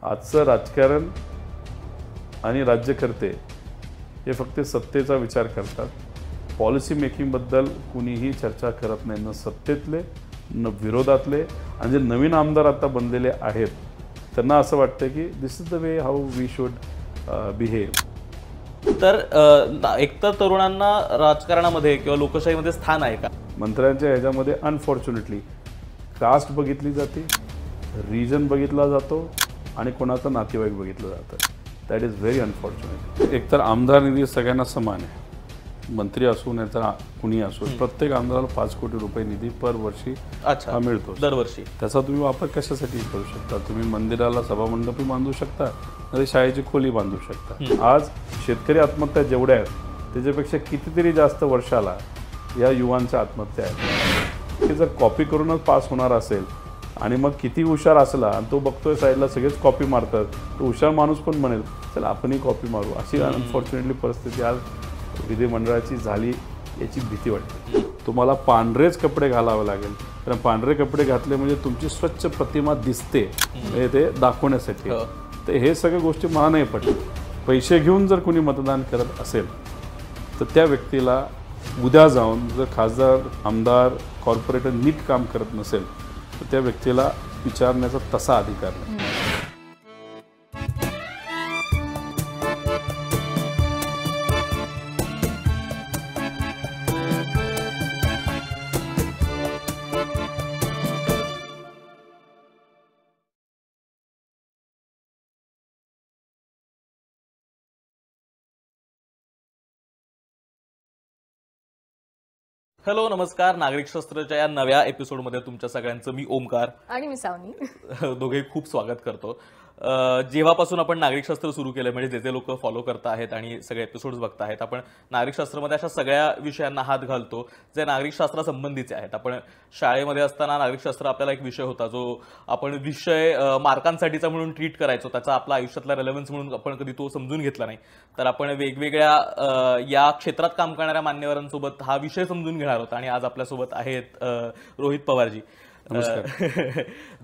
आजचं राजकारण आणि राज्यकर्ते हे फक्त सत्तेचा विचार करतात. पॉलिसी मेकिंगबद्दल कुणीही चर्चा करत नाही, न सत्तेतले न विरोधातले. आणि जे नवीन आमदार आता बनलेले आहेत त्यांना असं वाटतं की this is the way how we should behave. तर एकतर तरुणांना राजकारणामध्ये किंवा लोकशाहीमध्ये स्थान आहे का? मंत्र्यांच्या ह्याच्यामध्ये अनफॉर्च्युनेटली कास्ट बघितली जाते, रिजन बघितला जातो आणि कोणाचा नातेवाईक बघितलं जातं. That is very unfortunate. एकतर आमदार निधी सगळ्यांना समान आहे, मंत्री असू नाही तर कुणी असू, प्रत्येक आमदाराला 5 कोटी रुपये निधी पर वर्षी हा मिळतो दरवर्षी. त्याचा तुम्ही वापर कशासाठी करू शकता? तुम्ही मंदिराला सभामंडपी बांधू शकता, नाही शाळेची खोली बांधू शकता. आज शेतकरी आत्महत्या जेवढ्या आहेत त्याच्यापेक्षा कितीतरी जास्त वर्षाला या युवांच्या आत्महत्या आहेत. की जर कॉपी करूनच पास होणार असेल आणि मग किती हुशार असला आणि तो बघतोय साईडला सगळेच कॉपी मारतात, तो हुशार माणूस पण म्हणेल चल आपणही कॉपी मारू. अशी अनफॉर्च्युनेटली परिस्थिती आज विधिमंडळाची झाली, याची भीती वाटते. तुम्हाला पांढरेच कपडे घालावे लागेल, कारण पांढरे कपडे घातले म्हणजे तुमची स्वच्छ प्रतिमा दिसते, म्हणजे ते दाखवण्यासाठी. तर हे सगळ्या गोष्टी मला नाही पटल्या. पैसे घेऊन जर कोणी मतदान करत असेल तर त्या व्यक्तीला उद्या जाऊन जर खासदार, आमदार, कॉर्पोरेटर नीट काम करत नसेल तर त्या व्यक्तीला विचारण्याचा तसा अधिकार नाही. हॅलो, नमस्कार. नागरिक शास्त्राच्या या नव्या एपिसोडमध्ये तुमच्या सगळ्यांचं मी ओमकार आणि मी सावनी दोघेही खूप स्वागत करतो. जेव्हापासून आपण नागरिकशास्त्र सुरू केलं, म्हणजे जे जे लोक फॉलो करत आहेत आणि सगळे एपिसोड्स बघत आहेत, आपण नागरिकशास्त्रामध्ये अशा सगळ्या विषयांना हात घालतो जे नागरिकशास्त्रासंबंधीचे आहेत. आपण शाळेमध्ये असताना नागरिकशास्त्र आपल्याला एक विषय होता जो आपण विषय मार्कांसाठीचा म्हणून ट्रीट करायचो, त्याचा आपला आयुष्यातला रेलेव्हन्स म्हणून आपण कधी तो समजून घेतला नाही. तर आपण वेगवेगळ्या या क्षेत्रात काम करणाऱ्या मान्यवरांसोबत हा विषय समजून घेणार होता. आणि आज आपल्यासोबत आहेत रोहित पवारजी,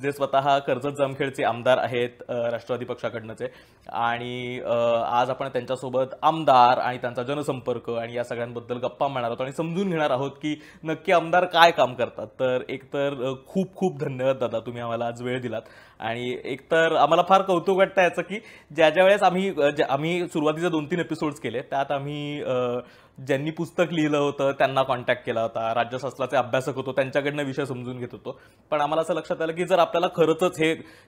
जे स्वतः कर्जत जामखेडचे आमदार आहेत राष्ट्रवादी पक्षाकडनंचे. आणि आज आपण त्यांच्यासोबत आमदार आणि त्यांचा जनसंपर्क आणि या सगळ्यांबद्दल गप्पा मारणार आहोत आणि समजून घेणार आहोत की नक्की आमदार काय काम करतात. तर एकतर खूप खूप धन्यवाद दादा, तुम्ही आम्हाला आज वेळ दिलात. आणि एकतर आम्हाला फार कौतुक वाटतं याचं की ज्या वेळेस आम्ही सुरुवातीचे 2-3 एपिसोड्स केले त्यात आम्ही ज्यांनी पुस्तक लिहिलं होतं त्यांना कॉन्टॅक्ट केला होता, राज्यशास्त्राचे अभ्यासक होतो त्यांच्याकडनं विषय समजून घेत होतो. पण आम्हाला असं लक्षात आलं की जर आपल्याला खरंच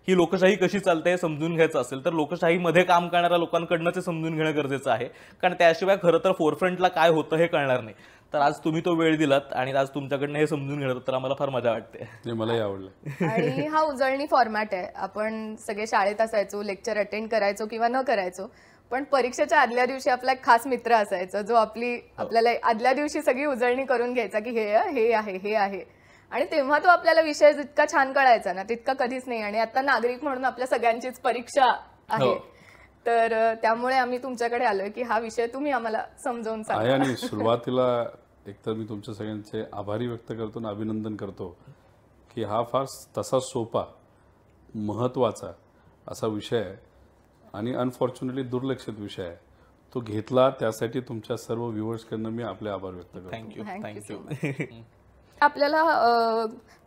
ही लोकशाही कशी चालते हे समजून घ्यायचं असेल तर लोकशाहीमध्ये काम करणाऱ्या लोकांकडनं ते समजून घेणं गरजेचं आहे, कारण त्याशिवाय खरं तर फोरफ्रंटला काय होतं हे कळणार नाही. तर आज तुम्ही तो वेळ दिलात आणि आज तुमच्याकडनं हे समजून घेणार तर आम्हाला फार मजा वाटते. मलाही आवडलं. आणि हा उजळणी फॉर्मॅट आहे. आपण सगळे शाळेत असायचो, लेक्चर अटेंड करायचो किंवा न करायचो, पण परीक्षेच्या आदल्या दिवशी आपला एक खास मित्र असायचा जो आपल्याला आदल्या दिवशी सगळी उजळणी करून घ्यायचा की हे आहे. आणि तेव्हा तो आपल्याला विषय जितका छान कळायचा ना तितका कधीच नाही. आणि आता नागरिक म्हणून आपल्या सगळ्यांचीच परीक्षा आहे, तर त्यामुळे आम्ही तुमच्याकडे आलोय की हा विषय तुम्ही आम्हाला समजावून सांगा. आणि सुरुवातीला एकतर मी तुमच्या सगळ्यांचे आभारी व्यक्त करतो आणि अभिनंदन करतो की हा फार तसा सोपा महत्त्वाचा असा विषय आहे आणि अनफॉर्च्युनेटली दुर्लक्षित विषय आहे. तो घेतला त्यासाठी तुमच्या सर्व व्ह्युअर्सकडनं मी आपले आभार व्यक्त करतो. थँक्यू. आपल्याला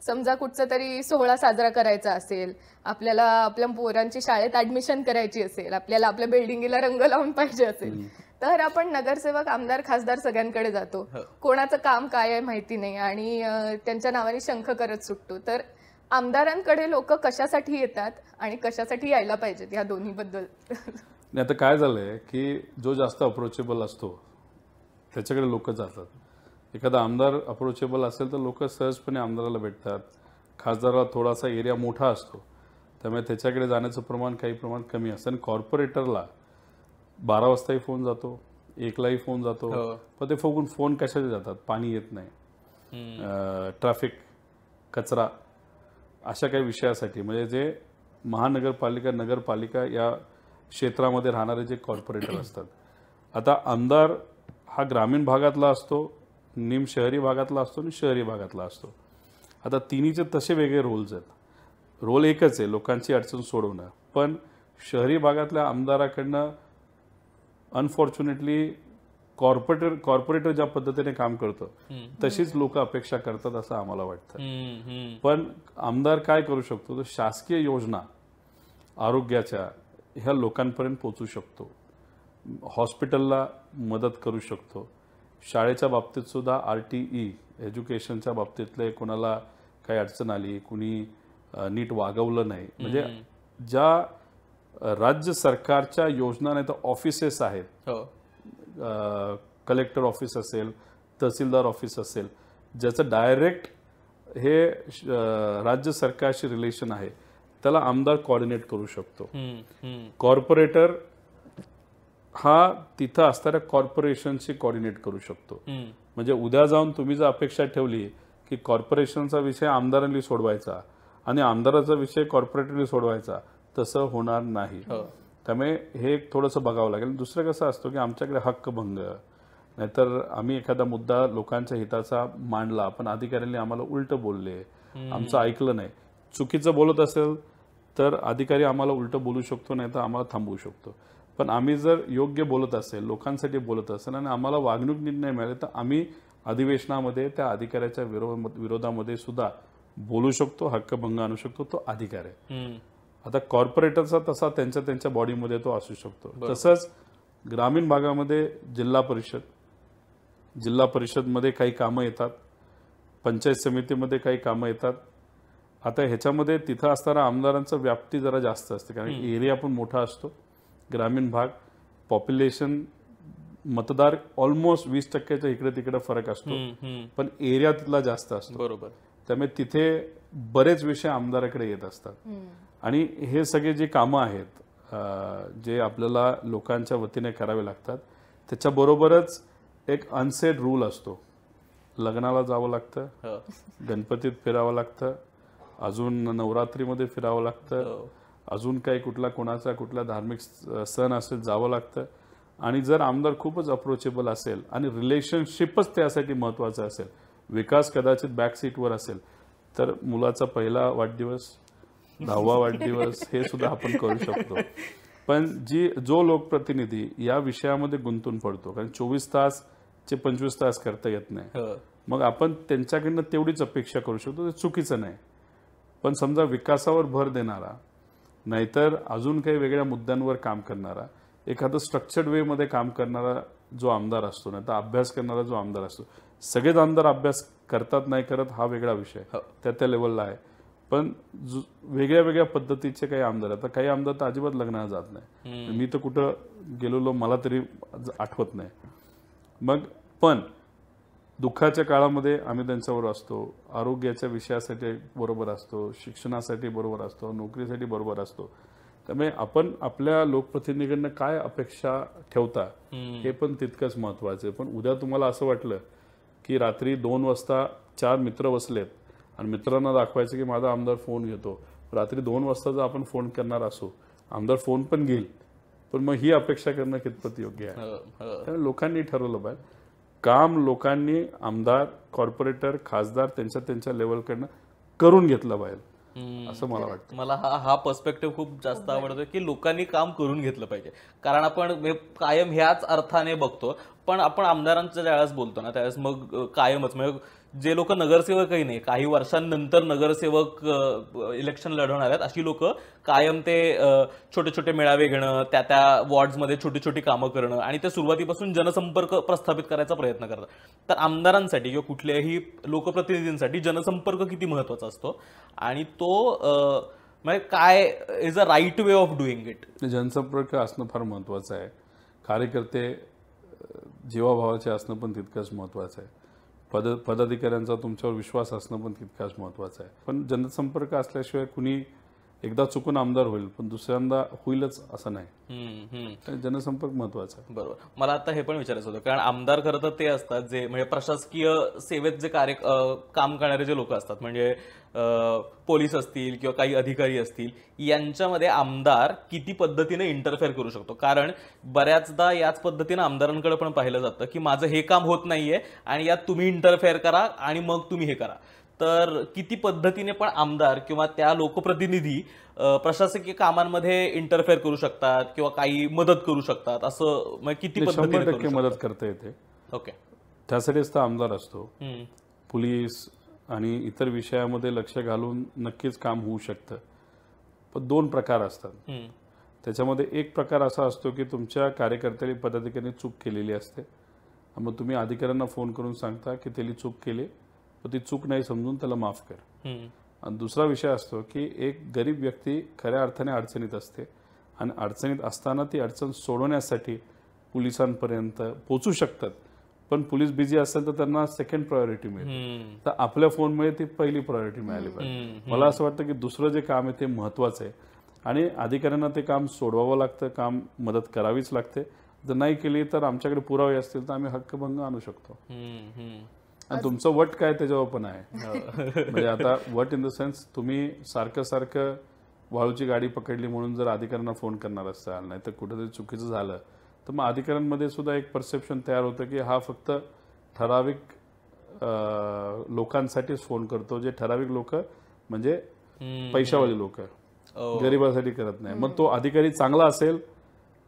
समजा कुठचा तरी सोहळा साजरा करायचा असेल, आपल्याला आपल्या पोरांची शाळेत ऍडमिशन करायची असेल, आपल्याला आपल्या बिल्डिंगला रंग लावून पाहिजे असेल, तर आपण नगरसेवक, आमदार, खासदार सगळ्यांकडे जातो. कोणाचं काम काय आहे माहिती नाही आणि त्यांच्या नावाने शंख करत सुटतो. तर आमदारांकडे लोक कशासाठी येतात आणि कशासाठी यायला पाहिजेत या दोन्हीबद्दल? आता काय झालंय की जो जास्त अप्रोचेबल असतो त्याच्याकडे लोक जातात. एखादा आमदार अप्रोचेबल असेल तर लोक सहजपणे आमदाराला भेटतात. खासदाराला थोडासा एरिया मोठा असतो त्यामुळे त्याच्याकडे जाण्याचं प्रमाण काही प्रमाण कमी असतं. आणि कॉर्पोरेटरला 12 वाजताही फोन जातो, 1लाही फोन जातो, पण ते फोन कशाचे जातात? पाणी येत नाही, ट्रॅफिक, कचरा, अशा काही विषयासाठी. म्हणजे जे महानगरपालिका, नगरपालिका या क्षेत्रामध्ये राहणारे जे कॉर्पोरेटर असतात. आता आमदार हा ग्रामीण भागातला असतो, निम शहरी भागातला असतो आणि शहरी भागातला असतो. आता तिन्हीचे तसे वेगळे रोल्स आहेत. रोल एकच आहे, लोकांची अडचण सोडवणं. पण शहरी भागातल्या आमदाराकडनं अनफॉर्च्युनेटली कॉर्पोरेटर ज्या पद्धतीने काम करतो तशीच लोक अपेक्षा करतात असं आम्हाला वाटतं. पण आमदार काय करू शकतो, तर शासकीय योजना आरोग्याच्या ह्या लोकांपर्यंत पोहोचू शकतो, हॉस्पिटलला मदत करू शकतो, शाळेच्या बाबतीत सुद्धा RTE एज्युकेशनच्या बाबतीतले कोणाला काही अडचण आली, कुणी नीट वागवलं नाही, म्हणजे ज्या राज्य सरकारच्या योजना नाही तर ऑफिसेस आहेत, कलेक्टर ऑफिस असेल, तहसीलदार ऑफिस असेल, ज्याचं डायरेक्ट हे राज्य सरकारशी रिलेशन आहे, त्याला आमदार कोऑर्डिनेट करू शकतो. कॉर्पोरेटर हा तिथं असणाऱ्या कॉर्पोरेशनशी कोऑर्डिनेट करू शकतो. म्हणजे उद्या जाऊन तुम्ही जर अपेक्षा ठेवली की कॉर्पोरेशनचा विषय आमदारांनी सोडवायचा आणि आमदाराचा विषय कॉर्पोरेटरनी सोडवायचा, तसं होणार नाही. त्यामुळे हे थोडंसं बघावं लागेल. दुसरं कसं असतं की आमच्याकडे हक्कभंग, नाहीतर आम्ही एखादा मुद्दा लोकांच्या हिताचा मांडला पण अधिकाऱ्यांनी आम्हाला उलट बोलले, आमचं ऐकलं नाही, चुकीचं बोलत असेल तर अधिकारी आम्हाला उलट बोलू शकतो, नाही तर आम्हाला थांबवू शकतो. पण आम्ही जर योग्य बोलत असेल, लोकांसाठी बोलत असेल आणि आम्हाला वागणूक निर्णय मिळाले, तर आम्ही अधिवेशनामध्ये त्या अधिकाऱ्याच्या विरोधामध्ये सुद्धा बोलू शकतो, हक्कभंग आणू शकतो. तो अधिकार आहे. आता कॉर्पोरेटरचा तसा त्यांच्या बॉडीमध्ये तो असू शकतो. तसंच ग्रामीण भागामध्ये जिल्हा परिषदमध्ये काही कामं येतात, पंचायत समितीमध्ये काही कामं येतात. आता ह्याच्यामध्ये तिथं असणाऱ्या आमदारांचं व्याप्ती जरा जास्त असते, कारण एरिया पण मोठा असतो. ग्रामीण भाग, पॉप्युलेशन, मतदार ऑलमोस्ट 20% इकडे तिकडे फरक असतो, पण एरिया तिथला जास्त असतो. बरोबर. त्यामुळे तिथे बरेच विषय आमदाराकडे येत असतात. आणि हे सगळे जे कामं आहेत जे आपल्याला लोकांच्या वतीने करावे लागतात, त्याच्याबरोबरच एक अनसेड रूल असतो. लग्नाला जावं लागतं, गणपतीत फिरावं लागतं, अजून नवरात्रीमध्ये फिरावं लागतं, अजून काही कुठला धार्मिक सण असेल जावं लागतं. आणि जर आमदार खूपच अप्रोचेबल असेल आणि रिलेशनशिपच त्यासाठी महत्वाचं असेल, विकास कदाचित बॅक सीटवर असेल, तर मुलाचा पहिला वाढदिवस, 10वा वाढदिवस हे सुद्धा आपण करू शकतो. पण जो लोकप्रतिनिधी या विषयामध्ये गुंतून पडतो, कारण 24 तासचे 25 तास करता येत नाही, मग आपण त्यांच्याकडनं तेवढीच अपेक्षा करू शकतो. ते चुकीचं नाही. पण समजा विकासावर भर देणारा, नाहीतर अजून काही वेगळ्या मुद्द्यांवर काम करणारा, एखादं स्ट्रक्चर्ड वे मध्ये काम करणारा जो आमदार असतो, नाही तर अभ्यास करणारा जो आमदार असतो, सगळेच आमदार अभ्यास करतात नाही करत हा वेगळा विषय, त्या लेवलला आहे. पण वेगळ्या वेगळ्या पद्धतीचे काही आमदार, आता काही आमदार तर अजिबात लग्नाला जात नाही. मी तर कुठं गेलेलो मला तरी आठवत नाही. मग पण दुःखाच्या काळामध्ये आम्ही त्यांच्याबरोबर असतो, आरोग्याच्या विषयासाठी बरोबर असतो, शिक्षणासाठी बरोबर असतो, नोकरीसाठी बरोबर असतो. त्यामुळे आपण आपल्या लोकप्रतिनिधींकडनं काय अपेक्षा ठेवता हे पण तितकंच महत्वाचं आहे. पण उद्या तुम्हाला असं वाटलं की रात्री 2 वाजता 4 मित्र बसलेत आणि मित्रांना दाखवायचं की माझा आमदार फोन घेतो, रात्री 2 वाजता जर आपण फोन करणार असू, आमदार फोन पण घेईल, पण मग ही अपेक्षा करणं कितपत योग्य आहे. त्यामुळे लोकांनी ठरवलं पाहिजे. काम लोकांनी आमदार, कॉर्पोरेटर, खासदार त्यांच्या लेवलकडनं करून घेतलं पाहिजे असं मला वाटतं. मला हा पर्स्पेक्टिव्ह खूप जास्त आवडतो की लोकांनी काम करून घेतलं पाहिजे. कारण आपण कायम ह्याच अर्थाने बघतो, पण आपण आमदारांचं ज्यावेळेस बोलतो ना त्यावेळेस मग कायमच म्हणजे जे लोक नगरसेवकही नाही, काही वर्षांनंतर नगरसेवक इलेक्शन लढवणार आहेत अशी लोक कायम ते छोटे छोटे मेळावे घेणं, त्या वॉर्ड्समध्ये छोटी छोटी कामं करणं आणि ते सुरुवातीपासून जनसंपर्क प्रस्थापित करायचा प्रयत्न करतात. तर आमदारांसाठी किंवा कुठल्याही लोकप्रतिनिधींसाठी जनसंपर्क किती महत्वाचा असतो आणि तो म्हणजे काय is a right way of doing it. जनसंपर्क असणं फार महत्वाचं आहे. कार्यकर्ते जीवाभावाचे असणं पण तितकंच महत्वाचं आहे. पदाधिकाऱ्यांचा तुमच्यावर विश्वास असणं पण तितकाच महत्वाचं आहे. पण जनसंपर्क असल्याशिवाय कुणी एकदा चुकून आमदार होईल पण दुसऱ्यांदा होईलच असं नाही. जनसंपर्क महत्वाचा आहे. बरोबर. मला आता हे पण विचारायचं होतं, कारण आमदार खरं तर ते असतात जे म्हणजे प्रशासकीय सेवेत जे काम करणारे जे लोक असतात, म्हणजे पोलीस असतील किंवा काही अधिकारी असतील, यांच्यामध्ये आमदार किती पद्धतीने इंटरफेअर करू शकतो. कारण बऱ्याचदा याच पद्धतीने आमदारांकडे पण पाहिलं जातं की माझं हे काम होत नाहीये आणि यात तुम्ही इंटरफेअर करा आणि मग तुम्ही हे करा. तर किती पद्धतीने पण आमदार किंवा त्या लोकप्रतिनिधी प्रशासकीय कामांमध्ये इंटरफेअर करू शकतात किंवा काही मदत करू शकतात, असं म्हणजे किती पद्धतीने 100% मदत करता येते. ओके. त्यासाठीच तर आमदार असतो. पोलीस आणि इतर विषयामध्ये लक्ष घालून नक्कीच काम होऊ शकतं. पण 2 प्रकार असतात. त्याच्यामध्ये एक प्रकार असा असतो की तुमच्या कार्यकर्त्यांनी पदाधिकाऱ्यांनी चूक केलेली असते, मग तुम्ही अधिकाऱ्यांना फोन करून सांगता की त्यांनी चूक केली, पण ती चूक नाही समजून त्याला माफ कर. आणि दुसरा विषय असतो की एक गरीब व्यक्ती खऱ्या अर्थाने अडचणीत असते आणि अडचणीत असताना ती अडचण सोडवण्यासाठी पोलिसांपर्यंत पोहोचू शकतात, पण पोलीस बिझी असेल तर त्यांना सेकंड प्रायोरिटी मिळते. तर आपल्या फोनमुळे ती पहिली प्रायोरिटी मिळाली पाहिजे. मला असं वाटतं की दुसरं जे काम आहे ते महत्त्वाचं आहे आणि अधिकाऱ्यांना ते काम सोडवावं लागतं, काम मदत करावीच लागते. जर नाही केली तर आमच्याकडे पुरावे असतील तर आम्ही हक्कभंग आणू शकतो. आणि तुमचं वट काय त्याच्यावर पण आहे. म्हणजे आता वट इन द सेन्स तुम्ही सारखं सारखं वाळूची गाडी पकडली म्हणून जर अधिकाऱ्यांना फोन करणार असाल, नाही तर कुठेतरी चुकीचं झालं तर मग अधिकाऱ्यांमध्ये सुद्धा एक परसेप्शन तयार होतं की हा फक्त ठराविक लोकांसाठीच फोन करतो, जे ठराविक लोक म्हणजे पैशावाली लोक गरिबासाठी करत नाही. मग तो अधिकारी चांगला असेल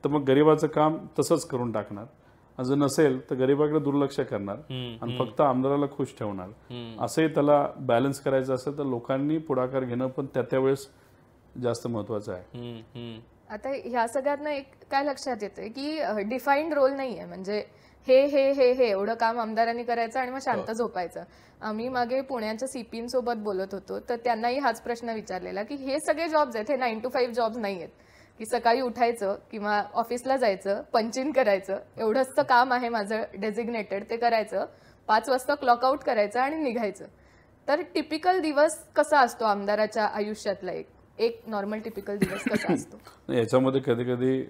तर मग गरिबाचं काम तसंच करून टाकणार, आणि जर नसेल तर गरिबाकडे दुर्लक्ष करणार आणि फक्त आमदाराला खुश ठेवणार. असंही त्याला बॅलन्स करायचं असेल तर लोकांनी पुढाकार घेणं पण त्या वेळेस जास्त महत्वाचं आहे. आता ह्या सगळ्यातनं एक काय लक्षात येतंय की डिफाईन्ड रोल नाहीये, म्हणजे हे हे हे हे एवढं काम आमदारांनी करायचं आणि मग शांत झोपायचं. आम्ही मागे पुण्याच्या सीपीन सोबत बोलत होतो तर त्यांनाही हाच प्रश्न विचारलेला की हे सगळे जॉब्स आहेत, हे 9 to 5 जॉब्स नाही आहेत की सकाळी उठायचं किंवा ऑफिसला जायचं, पंच इन करायचं, एवढंच काम आहे माझं डेझिग्नेटेड, ते करायचं, 5 वाजता क्लॉक आउट करायचं आणि निघायचं. तर टिपिकल दिवस कसा असतो आमदाराच्या आयुष्यातला एक नॉर्मल टिपिकल दिवस कसा असतो? याच्यामध्ये कधी कधी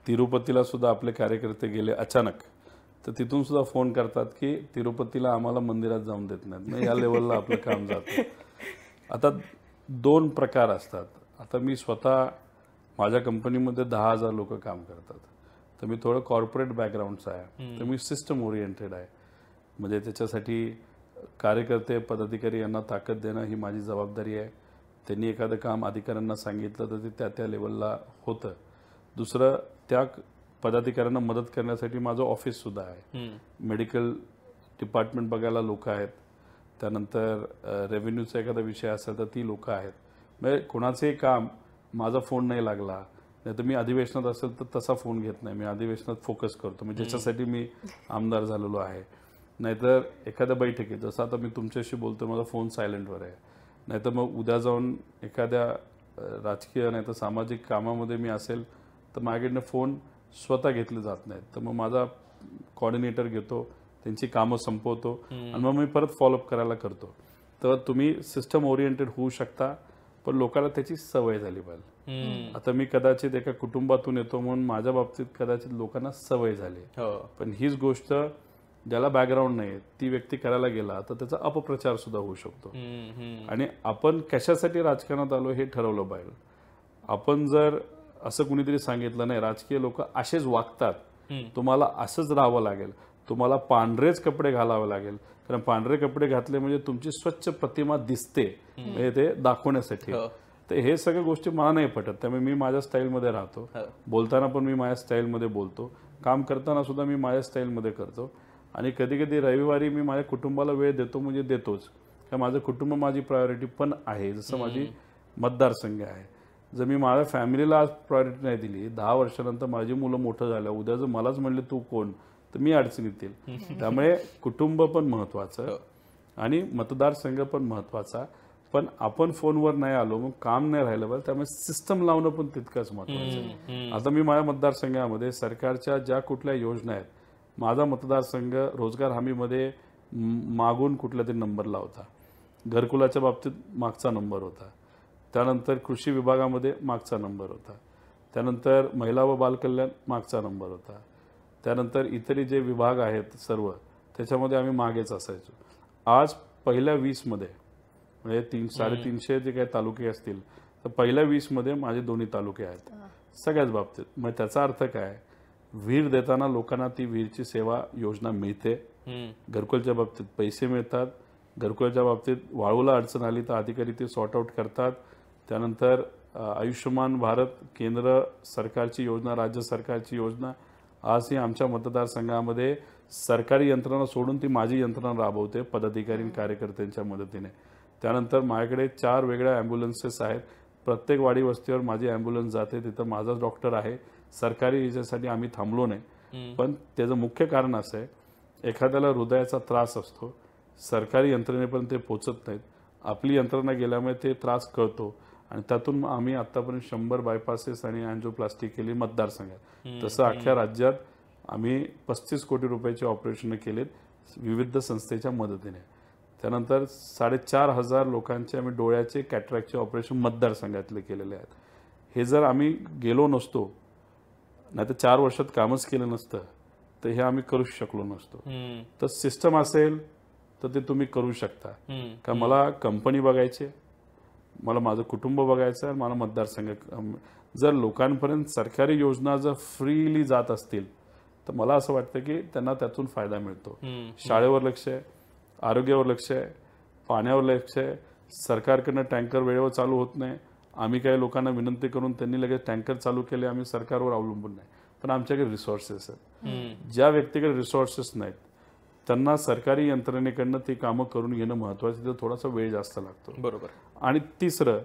तिरुपतीला सुद्धा आपले कार्यकर्ते गेले अचानक तर तिथून सुद्धा फोन करतात की तिरुपतीला आम्हाला मंदिरात जाऊन देत नाहीत. या लेवलला आपलं काम जातं. आता 2 प्रकार असतात. आता मी स्वतः माझ्या कंपनीमध्ये 10,000 लोक काम करतात, तर मी थोडं कॉर्पोरेट बॅकग्राऊंडचं आहे, तर मी सिस्टम ओरिएंटेड आहे. म्हणजे त्याच्यासाठी कार्यकर्ते पदाधिकारी यांना ताकद देणं ही माझी जबाबदारी आहे. त्यांनी एखादं काम अधिकाऱ्यांना सांगितलं तर ते त्या लेवलला होतं. दुसरं, त्या पदाधिकाऱ्यांना मदत करण्यासाठी माझं ऑफिससुद्धा आहे. मेडिकल डिपार्टमेंट बघायला लोक आहेत, त्यानंतर रेव्हेन्यूचा एखादा विषय असेल तर ती लोक आहेत. म्हणजे कोणाचंही काम माझा फोन नाही लागला, नाही तर मी अधिवेशनात असेल तर तसा फोन घेत नाही, मी अधिवेशनात फोकस करतो, म्हणजे ज्याच्यासाठी मी आमदार झालेलो आहे. नाहीतर एखाद्या बैठकीत, जसं आता मी तुमच्याशी बोलतो, माझा फोन सायलेंटवर आहे. नाहीतर मग उद्या जाऊन एखाद्या राजकीय नाही तर सामाजिक कामामध्ये मी असेल तर माझ्याकडनं फोन स्वतः घेतले जात नाहीत, तर मग माझा कॉर्डिनेटर घेतो, त्यांची कामं संपवतो आणि मग मी परत फॉलोअप करायला करतो. तर तुम्ही सिस्टम ओरिएंटेड होऊ शकता, पण लोकांना त्याची सवय झाली पाहिजे. आता मी कदाचित एका कुटुंबातून येतो म्हणून माझ्या बाबतीत कदाचित लोकांना सवय झाली, पण हीच गोष्ट ज्याला बॅकग्राऊंड नाही ती व्यक्ती करायला गेला तर त्याचा अपप्रचार सुद्धा होऊ शकतो. आणि आपण कशासाठी राजकारणात आलो हे ठरवलं पाहिजे. आपण जर असं कुणीतरी सांगितलं नाही राजकीय लोक असेच वागतात, तुम्हाला असंच राहावं लागेल, तुम्हाला पांढरेच कपडे घालावे लागेल, कारण पांढरे कपडे घातले म्हणजे तुमची स्वच्छ प्रतिमा दिसते, म्हणजे ते दाखवण्यासाठी. तर हे सगळ्या गोष्टी मला नाही पटत. त्यामुळे मी माझ्या स्टाईलमध्ये राहतो, बोलताना पण मी माझ्या स्टाईलमध्ये बोलतो, काम करताना सुद्धा मी माझ्या स्टाईलमध्ये करतो. आणि कधी कधी रविवारी मी माझ्या कुटुंबाला वेळ देतो, म्हणजे देतोच, कारण माझं कुटुंब माझी प्रायोरिटी पण आहे, जसं माझी मतदारसंघ आहे. जर मी माझ्या फॅमिलीला आज प्रायोरिटी नाही दिली, 10 वर्षानंतर माझी मुलं मोठं झालं, उद्या जर मलाच म्हणले तू कोण, तर मी अडचणीत येईल. त्यामुळे कुटुंब पण महत्वाचं आणि मतदारसंघ पण महत्वाचा. पण आपण फोनवर नाही आलो मग काम नाही राहिलं पाहिजे, त्यामुळे सिस्टम लावणं पण तितकंच महत्वाचं आहे. आता मी माझ्या मतदारसंघामध्ये सरकारच्या ज्या कुठल्या योजना आहेत, माझा मतदारसंघ रोजगार हमीमध्ये मागून कुठल्या तरी नंबरला होता, घरकुलाच्या बाबतीत मागचा नंबर होता, त्यानंतर कृषी विभागामध्ये मागचा नंबर होता, त्यानंतर महिला व बालकल्याण मागचा नंबर होता, त्यानंतर इतरही जे विभाग आहेत सर्व त्याच्यामध्ये आम्ही मागेच असायचो. आज पहिल्या 20मध्ये म्हणजे 300-350 जे काही तालुके असतील तर पहिल्या 20मध्ये माझे दोन्ही तालुके आहेत सगळ्याच बाबतीत. मग त्याचा अर्थ काय, विहीर देताना लोकांना ती विहीरची सेवा योजना मिळते, घरकुलच्या बाबतीत पैसे मिळतात, घरकुलाच्या बाबतीत वाळूला अडचण आली तर अधिकारी ते सॉर्ट आउट करतात. त्यानंतर आयुष्यमान भारत केंद्र सरकारची योजना, राज्य सरकारची योजना आजही आमच्या मतदारसंघामध्ये सरकारी यंत्रणा सोडून ती माझी यंत्रणा राबवते पदाधिकारी आणि कार्यकर्त्यांच्या मदतीने. त्यानंतर माझ्याकडे 4 वेगळ्या ॲम्ब्युलन्सेस आहेत. प्रत्येक वाडी वस्तीवर माझी ॲम्ब्युलन्स जाते, तिथं माझाच डॉक्टर आहे. सरकारी याच्यासाठी आम्ही थांबलो नाही. पण त्याचं मुख्य कारण असं आहे, एखाद्याला हृदयाचा त्रास असतो, सरकारी यंत्रणेपर्यंत ते पोचत नाहीत. आपली यंत्रणा गेल्यामुळे ते त्रास कळतो आणि त्यातून आम्ही आतापर्यंत 100 बायपासेस आणि अँजिओप्लास्टी केली मतदारसंघात. तसं अख्ख्या राज्यात आम्ही 35 कोटी रुपयाचे ऑपरेशन केलेत विविध संस्थेच्या मदतीने. त्यानंतर 4,500 लोकांचे आम्ही डोळ्याचे कॅटरॅक्टचे ऑपरेशन मतदारसंघातले केलेले आहेत. हे जर आम्ही गेलो नसतो, नाही तर 4 वर्षात कामच केलं नसतं, तर हे आम्ही करू शकलो नसतो. तर सिस्टम असेल तर ते तुम्ही करू शकता. का मला कंपनी बघायची, मला माझं कुटुंब बघायचं आहे, मला मतदारसंघ. जर लोकांपर्यंत सरकारी योजना जर फ्रीली जात असतील तर मला असं वाटतं की त्यांना त्यातून फायदा मिळतो. शाळेवर लक्ष आहे, आरोग्यावर लक्ष आहे, पाण्यावर लक्ष आहे. सरकारकडनं टँकर वेळेवर चालू होत नाही. आम्ही काही लोकांना विनंती करून त्यांनी लगेच टँकर चालू केले, आम्ही सरकारवर अवलंबून नाही. पण आमच्याकडे रिसोर्सेस आहेत. ज्या व्यक्तीकडे रिसोर्सेस नाहीत त्यांना सरकारी यंत्रणेकडनं ती कामं करून घेणं महत्त्वाचं. तिथं थोडासा वेळ जास्त लागतो. बरोबर. आणि तिसरं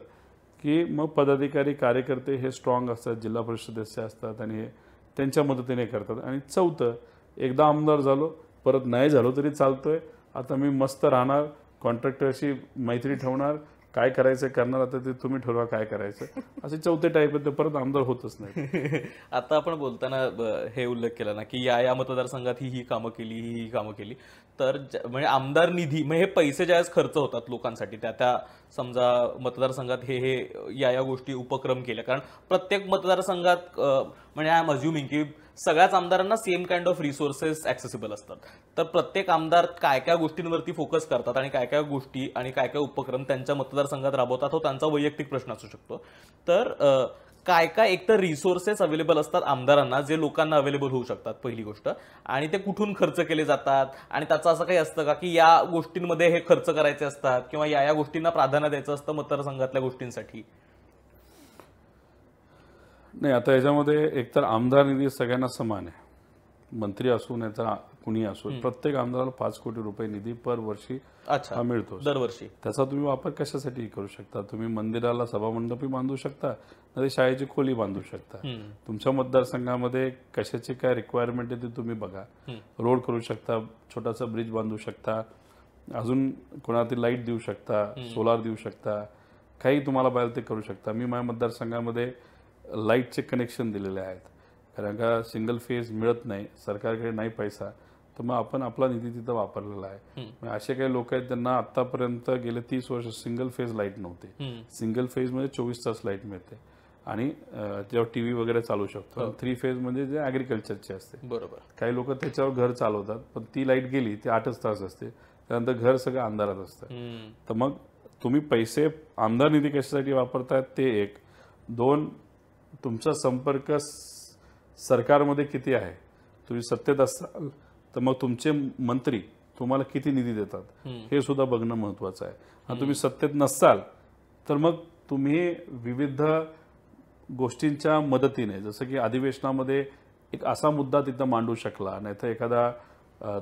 की मग पदाधिकारी कार्यकर्ते हे स्ट्रॉंग असतात, जिल्हा परिषदेचे असतात आणि हे त्यांच्या मदतीने करतात. आणि चौथं, एकदा आमदार झालो परत नाही झालो तरी चालतोय, आता मी मस्त राहणार, कॉन्ट्रॅक्टरशी मैत्री ठेवणार, काय करायचं करणार, आता ते तुम्ही ठरवा काय करायचं. असे चौथे टाईप आहेत, ते परत आमदार होतच नाही. आता आपण बोलताना हे उल्लेख केला ना की या मतदारसंघात ही कामं केली, ही कामं केली, तर म्हणजे आमदार निधी म्हणजे हे पैसे ज्यावेळेस खर्च होतात लोकांसाठी, त्या समजा मतदारसंघात हे या गोष्टी उपक्रम केल्या, कारण प्रत्येक मतदारसंघात म्हणजे आय एम अज्युमिंग की सगळ्याच आमदारांना same kind of resources accessible असतात. तर प्रत्येक आमदार काय काय गोष्टींवरती फोकस करतात आणि काय काय गोष्टी आणि काय काय उपक्रम त्यांच्या मतदारसंघात राबवतात, तो त्यांचा वैयक्तिक प्रश्न असू शकतो. तर काय काय एकतर रिसोर्सेस अवेलेबल असतात आमदारांना जे लोकांना अवेलेबल होऊ शकतात, पहिली गोष्ट, आणि ते कुठून खर्च केले जातात, आणि त्याचं असं काही असतं का की या गोष्टींमध्ये हे खर्च करायचे असतात किंवा या गोष्टींना प्राधान्य द्यायचं असतं मतदारसंघातल्या गोष्टींसाठी? नाही, आता याच्यामध्ये एकतर आमदार निधी सगळ्यांना समान आहे, मंत्री असू नाही तर कुणी असू, प्रत्येक आमदाराला 5 कोटी रुपये निधी पर वर्षी हा मिळतो दरवर्षी. त्याचा तुम्ही वापर कशासाठी करू शकता? तुम्ही मंदिराला सभामंडपी बांधू शकता, नाही शाळेची खोली बांधू शकता. तुमच्या मतदारसंघामध्ये कशाची काय रिक्वायरमेंट आहे ते तुम्ही बघा. रोड करू शकता, छोटासा ब्रिज बांधू शकता, अजून कोणाला लाईट देऊ शकता, सोलार देऊ शकता, काही तुम्हाला पाहिजे ते करू शकता. मी माझ्या मतदारसंघामध्ये लाईटचे कनेक्शन दिलेले आहेत, कारण का सिंगल फेज मिळत नाही, सरकारकडे नाही पैसा, तर मग आपण आपला निधी तिथं वापरलेला आहे. असे काही लोक आहेत त्यांना आतापर्यंत गेले 30 वर्ष सिंगल फेज लाईट नव्हते. सिंगल फेज मध्ये 24 तास लाईट मिळते आणि त्याच्यावर टीव्ही वगैरे चालू शकतो. 3 फेज म्हणजे जे ऍग्रिकल्चरचे असते. बरोबर. काही लोक त्याच्यावर घर चालवतात, पण ती लाईट गेली ती 8च तास असते, त्यानंतर घर सगळं अंधारात असतं. तर मग तुम्ही पैसे आमदार निधी कशासाठी वापरतायत ते एक. 2, तुमचा संपर्क सरकारमध्ये किती आहे, तुम्ही सत्तेत असाल तर मग तुमचे मंत्री तुम्हाला किती निधी देतात हे सुद्धा बघणं महत्वाचं आहे. आणि तुम्ही सत्तेत नसाल तर मग तुम्ही विविध गोष्टींच्या मदतीने, जसं की अधिवेशनामध्ये एक असा मुद्दा तिथं मांडू शकला, नाहीतर एखादा